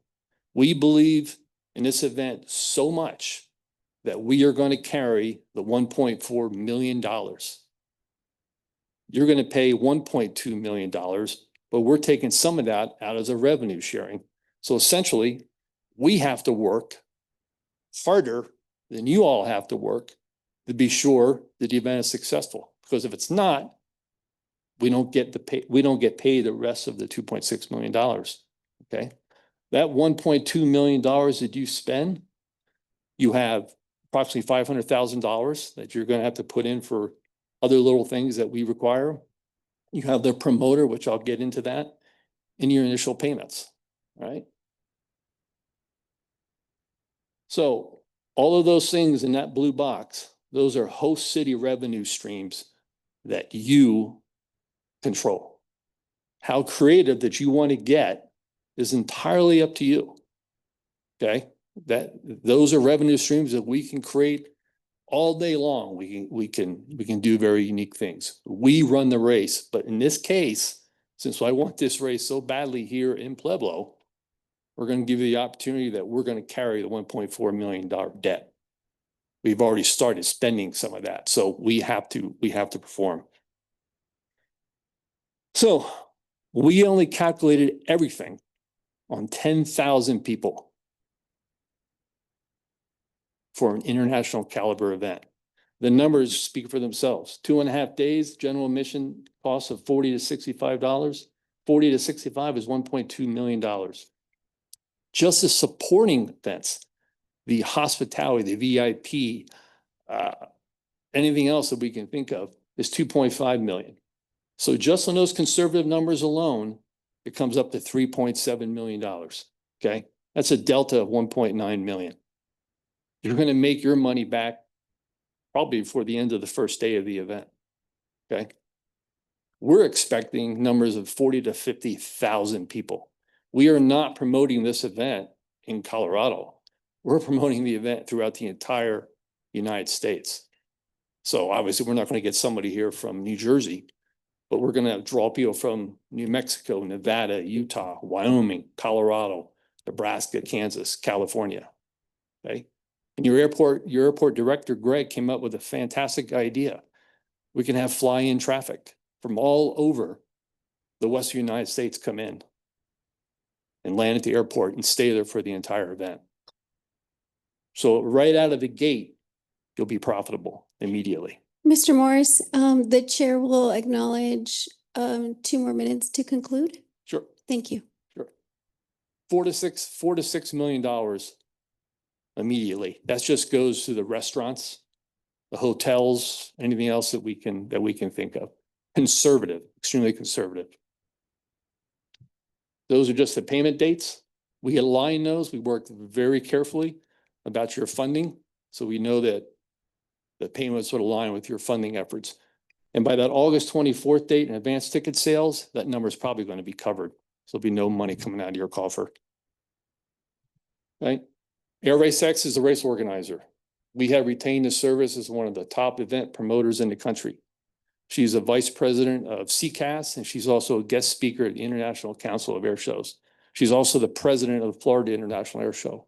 We believe in this event so much that we are going to carry the $1.4 million. You're going to pay $1.2 million, but we're taking some of that out as a revenue sharing. So essentially, we have to work harder than you all have to work to be sure that the event is successful. Because if it's not, we don't get paid the rest of the $2.6 million. Okay. That $1.2 million that you spend, you have approximately $500,000 that you're going to have to put in for other little things that we require. You have the promoter, which I'll get into that, in your initial payments, right? So all of those things in that blue box, those are host city revenue streams that you control. How creative that you want to get is entirely up to you. Okay, those are revenue streams that we can create all day long. We can do very unique things. We run the race, but in this case, since I want this race so badly here in Pueblo, we're going to give you the opportunity that we're going to carry the $1.4 million debt. We've already started spending some of that, so we have to perform. So we only calculated everything on 10,000 people for an international caliber event. The numbers speak for themselves. 2.5 days, general admission cost of $40 to $65. 40 to 65 is $1.2 million. Just the supporting events, the hospitality, the VIP, anything else that we can think of is 2.5 million. So just on those conservative numbers alone, it comes up to $3.7 million, okay? That's a delta of 1.9 million. You're gonna make your money back probably before the end of the first day of the event, okay? We're expecting numbers of 40 to 50,000 people. We are not promoting this event in Colorado. We're promoting the event throughout the entire United States. So obviously we're not going to get somebody here from New Jersey, but we're going to draw people from New Mexico, Nevada, Utah, Wyoming, Colorado, Nebraska, Kansas, California. Okay. And your airport director, Greg, came up with a fantastic idea. We can have fly-in traffic from all over the Western United States come in and land at the airport and stay there for the entire event. So right out of the gate, you'll be profitable immediately. Mr. Morris, the chair will acknowledge 2 more minutes to conclude. Sure, Thank you. sure. $4 to $6 million immediately. That just goes to the restaurants, the hotels, anything else that we can think of. Conservative, extremely conservative. Those are just the payment dates. We align those. We worked very carefully about your funding, so we know that the payments would align with your funding efforts. And by that August 24th date in advanced ticket sales, that number is probably going to be covered. So there'll be no money coming out of your coffer. Right? Air Race X is the race organizer. We have retained the service as one of the top event promoters in the country. She's a vice president of CCAS, and she's also a guest speaker at the International Council of Air Shows. She's also the president of the Florida International Air Show.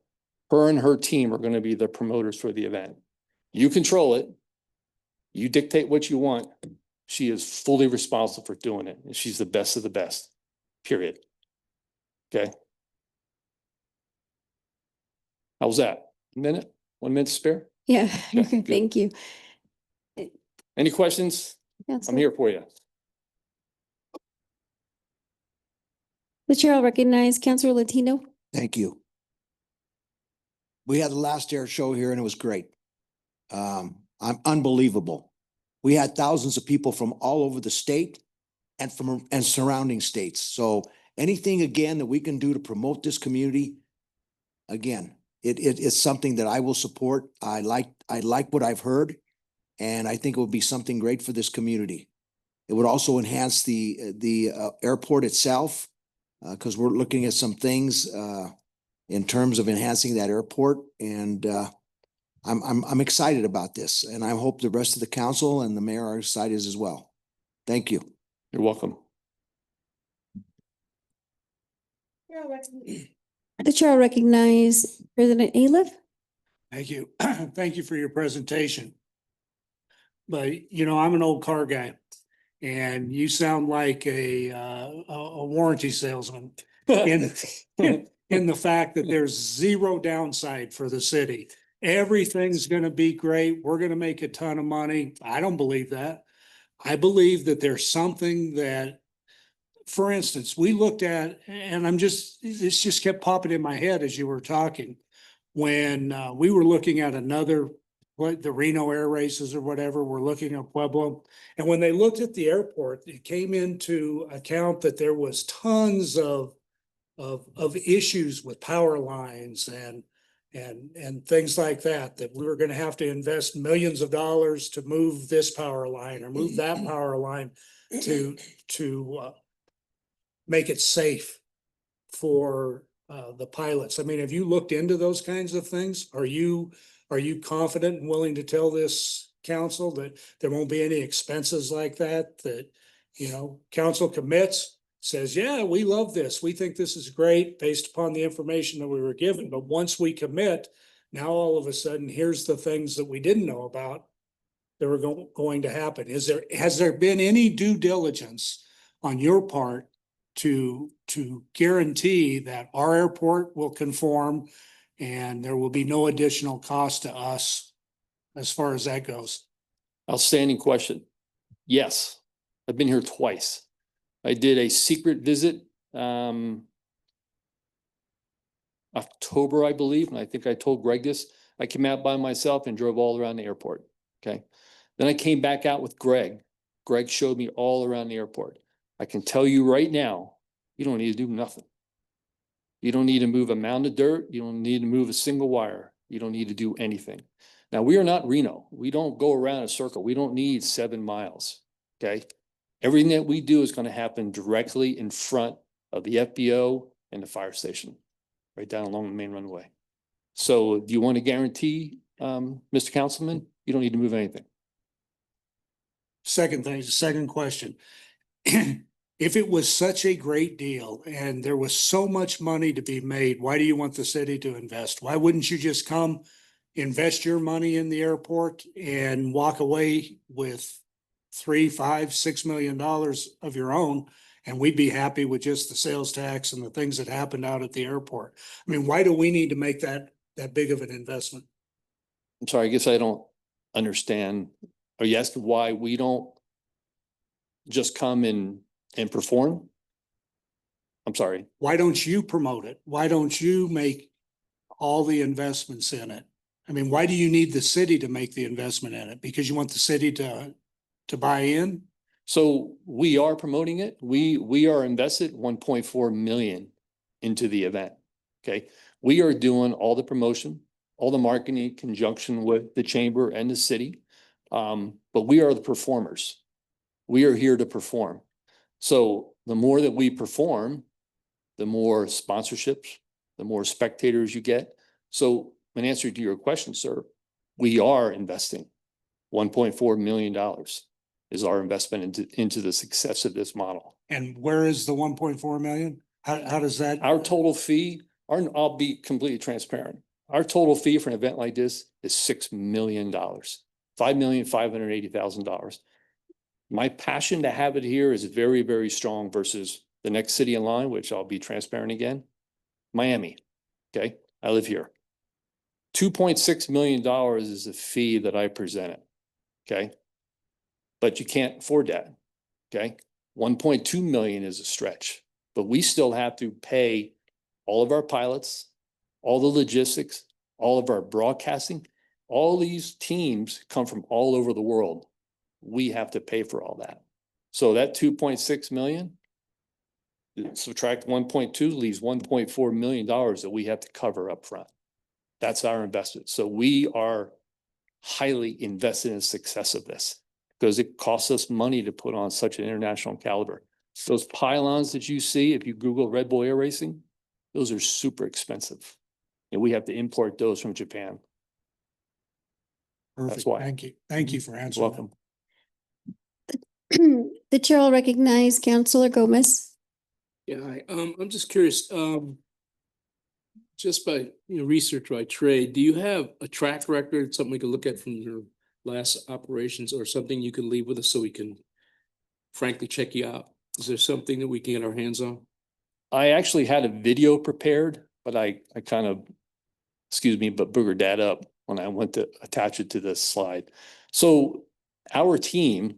Her and her team are going to be the promoters for the event. You control it. You dictate what you want. She is fully responsible for doing it, and she's the best of the best, period. Okay? How's that? A minute? 1 minute spare? Yeah, Okay, good. thank you. Any questions? I'm Council. here for you. The chair will recognize Councilor Latino. Thank you. We had the last air show here and it was great. I'm unbelievable. We had thousands of people from all over the state and surrounding states. So anything again that we can do to promote this community, again, it's something that I will support. I like what I've heard, and I think it would be something great for this community. It would also enhance the airport itself, because we're looking at some things in terms of enhancing that airport, and I'm excited about this, and I hope the rest of the council and the mayor are excited as well. Thank you. You're welcome. The chair will recognize President Aliff. Thank you. Thank you for your presentation. But, you know, I'm an old car guy and you sound like a warranty salesman in the fact that there's zero downside for the city. Everything's going to be great. We're going to make a ton of money. I don't believe that. I believe that there's something that, for instance, we looked at, and this just kept popping in my head as you were talking. When we were looking at the Reno air races or whatever, we're looking at Pueblo. And when they looked at the airport, it came into account that there was tons of issues with power lines and things like that, that we were going to have to invest millions of dollars to move this power line or move that power line to make it safe for the pilots. I mean, have you looked into those kinds of things? Are you confident and willing to tell this council that there won't be any expenses like that, you know, council commits, says, yeah, we love this. We think this is great based upon the information that we were given. But once we commit, now all of a sudden, here's the things that we didn't know about that were going to happen. Has there been any due diligence on your part to guarantee that our airport will conform and there will be no additional cost to us as far as that goes? Outstanding question. Yes, I've been here twice. I did a secret visit October, I believe, and I think I told Greg this. I came out by myself and drove all around the airport. Okay. Then I came back out with Greg. Greg showed me all around the airport. I can tell you right now, you don't need to do nothing. You don't need to move a mound of dirt. You don't need to move a single wire. You don't need to do anything. Now, we are not Reno. We don't go around a circle. We don't need 7 miles. Okay. Everything that we do is going to happen directly in front of the FBO and the fire station, right down along the main runway. So do you want to guarantee, Mr. Councilman, you don't need to move anything? Second question. If it was such a great deal and there was so much money to be made, why do you want the city to invest? Why wouldn't you just come invest your money in the airport and walk away with $3, $5, $6 million of your own, and we'd be happy with just the sales tax and the things that happened out at the airport? I mean, why do we need to make that big of an investment? I'm sorry, I guess I don't understand. Are you asking why we don't just come and perform? I'm sorry. Why don't you promote it? Why don't you make all the investments in it? I mean, why do you need the city to make the investment in it? Because you want the city to buy in? So we are promoting it. We are invested 1.4 million into the event. Okay. We are doing all the promotion, all the marketing in conjunction with the chamber and the city. But we are the performers. We are here to perform. So the more that we perform, the more sponsorships, the more spectators you get. So in answer to your question, sir, we are investing $1.4 million is our investment into the success of this model. And where is the 1.4 million? How does that? Our total fee, I'll be completely transparent. Our total fee for an event like this is $6 million, $5,580,000. My passion to have it here is very, very strong versus the next city in line, which I'll be transparent again, Miami. Okay, I live here. $2.6 million is the fee that I presented. Okay. But you can't afford that. Okay. 1.2 million is a stretch, but we still have to pay all of our pilots, all the logistics, all of our broadcasting. All these teams come from all over the world. We have to pay for all that. So that 2.6 million, subtract 1.2 leaves $1.4 million that we have to cover up front. That's our investment. So we are highly invested in the success of this because it costs us money to put on such an international caliber. Those pylons that you see, if you Google Red Bull Air Racing, those are super expensive. And we have to import those from Japan. Perfect. why. Thank you. Thank you for You're answering. welcome. The chair will recognize Councilor Gomez. Yeah, I'm just curious, just by, research by trade, do you have a track record, something we can look at from your last operations or something you can leave with us so we can frankly check you out? Is there something that we can get our hands on? I actually had a video prepared, but I kind of, excuse me, but boogered that up when I went to attach it to this slide. So our team,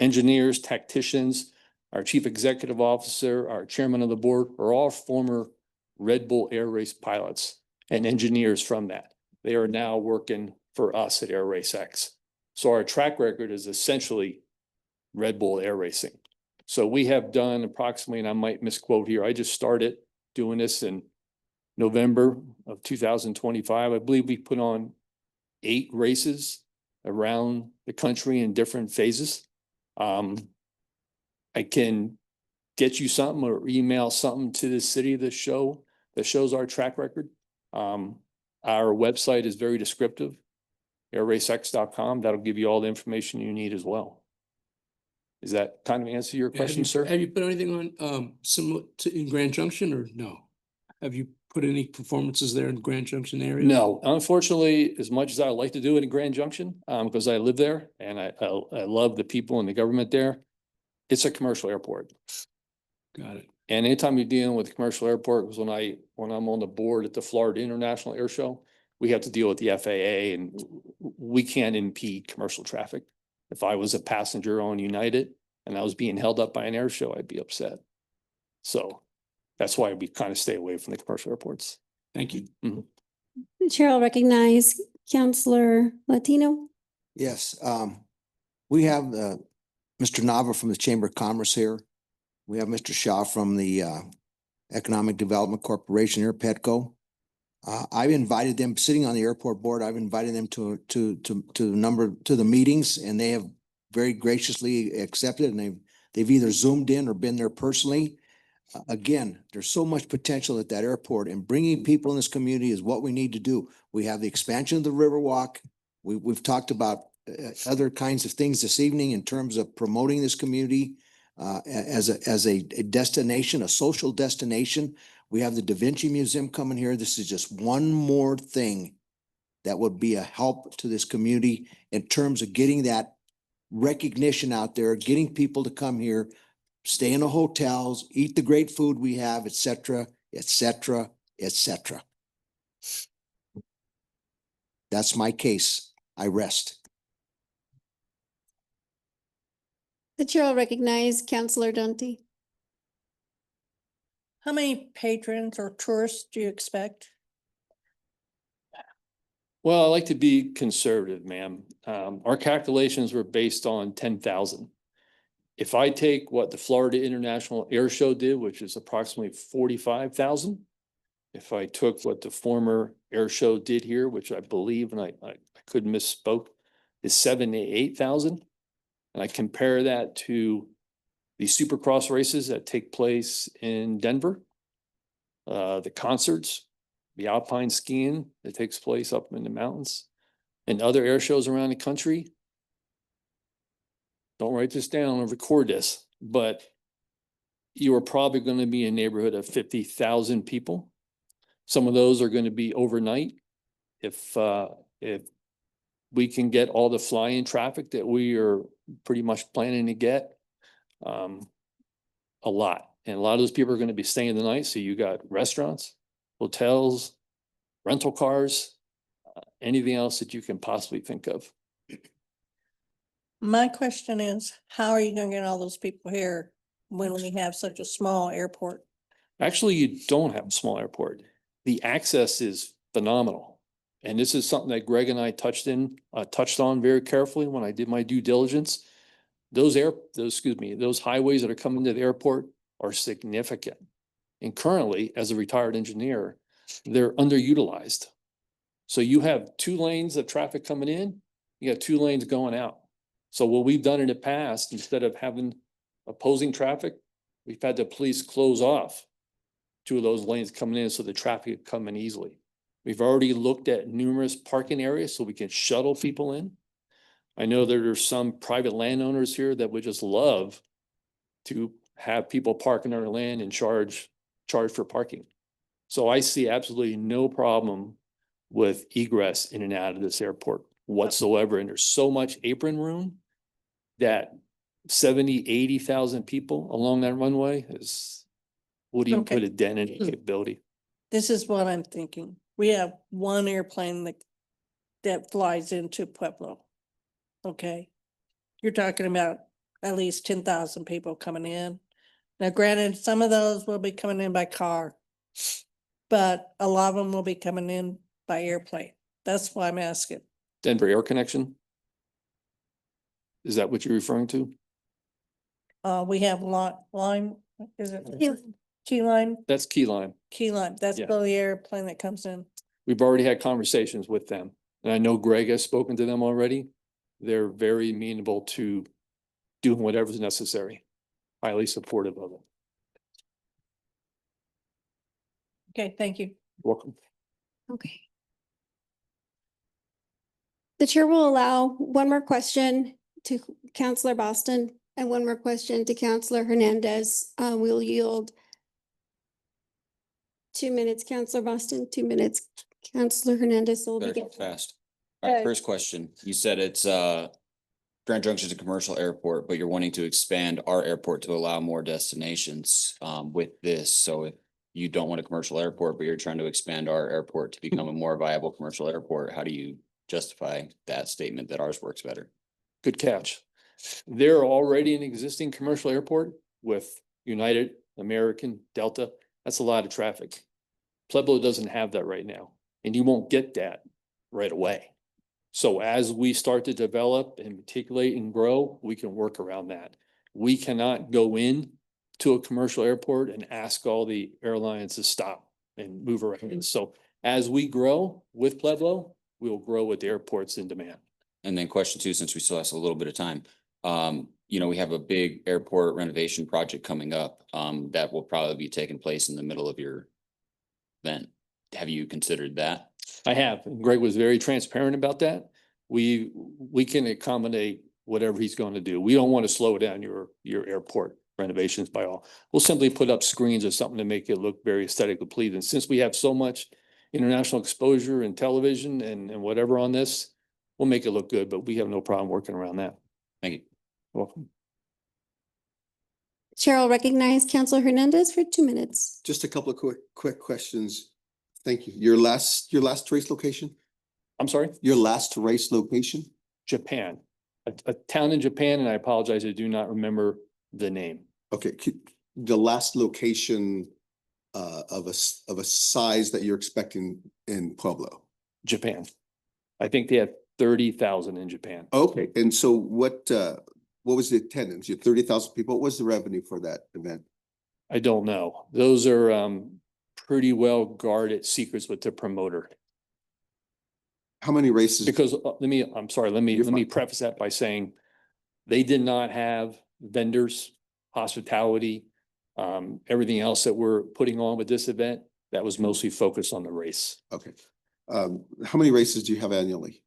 engineers, tacticians, our chief executive officer, our chairman of the board are all former Red Bull Air Race pilots and engineers from that. They are now working for us at Air Race X. So our track record is essentially Red Bull Air Racing. So we have done approximately, and I might misquote here, I just started doing this in November of 2025. I believe we put on 8 races around the country in different phases. I can get you something or email something to the city that shows our track record. Our website is very descriptive, airracex.com. That'll give you all the information you need as well. Is that kind of answer your question, sir? Have you put anything on similar to in Grand Junction or no? Have you put any performances there in the Grand Junction area? No, unfortunately, as much as I like to do it in Grand Junction, because I live there and I love the people and the government there, it's a commercial airport. Got it. And anytime you're dealing with a commercial airport, because when I'm on the board at the Florida International Air Show, we have to deal with the FAA and we can't impede commercial traffic. If I was a passenger on United and I was being held up by an air show, I'd be upset. So that's why we kind of stay away from the commercial airports. Thank you. The chair will recognize Councilor Latino. Yes, we have Mr. Nava from the Chamber of Commerce here. We have Mr. Shaw from the Economic Development Corporation here, Petco. I've invited them, sitting on the airport board, I've invited them to the meetings, and they have very graciously accepted, and they've either Zoomed in or been there personally. Again, there's so much potential at that airport, and bringing people in this community is what we need to do. We have the expansion of the Riverwalk. We've talked about other kinds of things this evening in terms of promoting this community as a destination, a social destination. We have the Da Vinci Museum coming here. This is just one more thing that would be a help to this community in terms of getting that recognition out there, getting people to come here, stay in the hotels, eat the great food we have, et cetera, et cetera, et cetera. That's my case. I rest. The chair will recognize Councilor Dunty. How many patrons or tourists do you expect? Well, I like to be conservative, ma'am. Our calculations were based on 10,000. If I take what the Florida International Air Show did, which is approximately 45,000, if I took what the former air show did here, which I believe, and I could misspoke, is 78,000, and I compare that to the Supercross races that take place in Denver, the concerts, the alpine skiing that takes place up in the mountains, and other air shows around the country. Don't write this down or record this, but you are probably going to be in a neighborhood of 50,000 people. Some of those are going to be overnight. if we can get all the fly-in traffic that we are pretty much planning to get, a lot. And a lot of those people are going to be staying the night. So you got restaurants, hotels, rental cars, anything else that you can possibly think of. My question is, how are you gonna get all those people here when we have such a small airport? Actually, you don't have a small airport. The access is phenomenal. And this is something that Greg and I touched on very carefully when I did my due diligence. Those highways that are coming to the airport are significant. And currently, as a retired engineer, they're underutilized. So you have 2 lanes of traffic coming in, you got 2 lanes going out. So what we've done in the past, instead of having opposing traffic, we've had the police close off 2 of those lanes coming in so the traffic can come in easily. We've already looked at numerous parking areas so we can shuttle people in. I know there are some private landowners here that would just love to have people park in their land and charge for parking. So I see absolutely no problem with egress in and out of this airport whatsoever. And there's so much apron room that 70,000-80,000 people along that runway would even Okay. put a dent in capability. This is what I'm thinking. We have one airplane that flies into Pueblo. Okay. You're talking about at least 10,000 people coming in. Now granted, some of those will be coming in by car, but a lot of them will be coming in by airplane. That's why I'm asking. Denver Air Connection? Is that what you're referring to? We have Lime, is it? Yeah. Key Lime, That's Key Lime. Key Lime. That's Yeah. the airplane that comes in. We've already had conversations with them. And I know Greg has spoken to them already. They're very amenable to doing whatever's necessary. Highly supportive of it. Okay, thank you. Welcome. Okay. The chair will allow one more question to Counselor Boston and one more question to Counselor Hernandez. We'll yield 2 minutes, Counselor Boston, 2 minutes, Counselor Hernandez. So we'll Better begin. go fast. All right, Uh, first question. You said it's Grand Junction's a commercial airport, but you're wanting to expand our airport to allow more destinations with this. So if you don't want a commercial airport, but you're trying to expand our airport to become a more viable commercial airport, how do you justify that statement that ours works better? Good catch. They're already an existing commercial airport with United, American, Delta. That's a lot of traffic. Pueblo doesn't have that right now, and you won't get that right away. So as we start to develop and articulate and grow, we can work around that. We cannot go in to a commercial airport and ask all the airlines to stop and move around. So as we grow with Pueblo, we'll grow with the airports in demand. And then question 2, since we still have a little bit of time. We have a big airport renovation project coming up that will probably be taking place in the middle of your event. Have you considered that? I have, and Greg was very transparent about that. We can accommodate whatever he's going to do. We don't want to slow down your airport renovations by all. We'll simply put up screens or something to make it look very aesthetically pleasing. Since we have so much international exposure and television and whatever on this, we'll make it look good, but we have no problem working around that. Thank you. Welcome. Chair will recognize Counselor Hernandez for 2 minutes. Just a couple of quick questions. Thank you. Your last race location? I'm sorry, Your last race location? Japan, a town in Japan, and I apologize, I do not remember the name. Okay, the last location of a size that you're expecting in Pueblo? Japan. I think they have 30,000 in Japan. Okay, and so what was the attendance? You had 30,000 people. What was the revenue for that event? I don't know. Those are pretty well guarded secrets with the promoter. How many races? Because let me fine. preface that by saying they did not have vendors, hospitality, everything else that we're putting on with this event. That was mostly focused on the race. Okay. How many races do you have annually?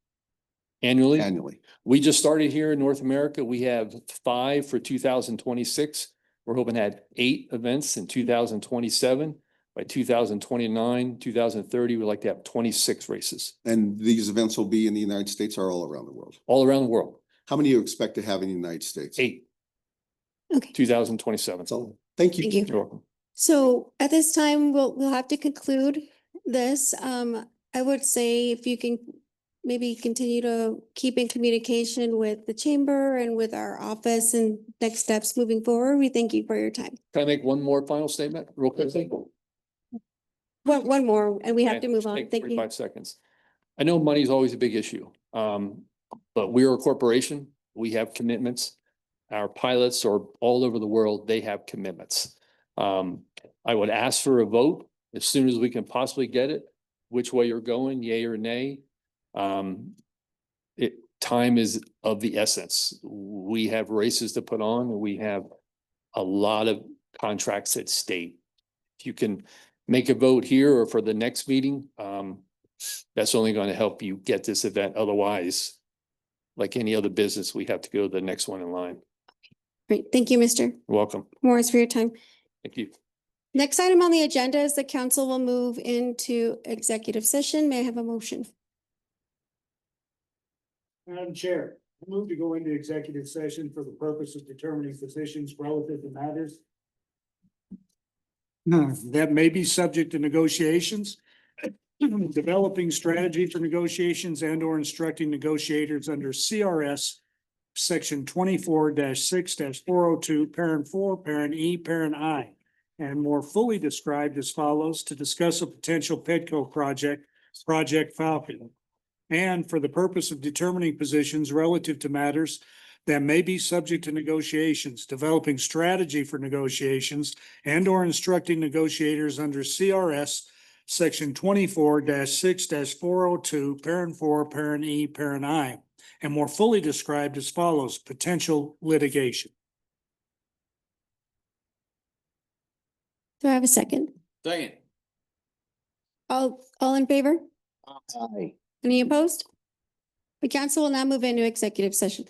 Annually, Annually. we just started here in North America. We have 5 for 2026. We're hoping to have 8 events in 2027. By 2029, 2030, we'd like to have 26 races And these events will be in the United States or all around the world? all around the world. How many do you expect to have in the United States? 8, Okay, 2027. That's all. Thank you. thank you. You're welcome. So at this time, we'll have to conclude this. I would say if you can maybe continue to keep in communication with the chamber and with our office and next steps moving forward. We thank you for your time. Can I make one more final statement real quickly? One more, and we have Okay, to move just on. take Thank you. 45 seconds. I know money is always a big issue, but we're a corporation. We have commitments. Our pilots are all over the world. They have commitments. I would ask for a vote as soon as we can possibly get it, which way you're going, yay or nay. Time is of the essence. We have races to put on and we have a lot of contracts at stake. If you can make a vote here or for the next meeting, that's only going to help you get this event. Otherwise, like any other business, we have to go to the next one in line. Great. Thank you, Mr. You're welcome. Morris, for your time. Thank you. Next item on the agenda is the council will move into executive session. May I have a motion? Madam Chair, I move to go into executive session for the purpose of determining positions relative to matters that may be subject to negotiations, developing strategy for negotiations and or instructing negotiators under CRS section 24-6-402, parent 4, parent E, parent I, and more fully described as follows: to discuss a potential Petco project, Project Falcon, and for the purpose of determining positions relative to matters that may be subject to negotiations, developing strategy for negotiations, and or instructing negotiators under CRS section 24-6-402, parent 4, parent E, parent I, and more fully described as follows: potential litigation. Do I have a second? Second. All in favor? Aye. Any opposed? The council will now move into executive session.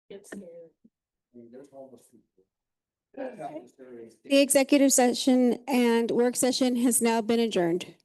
The executive session and work session has now been adjourned.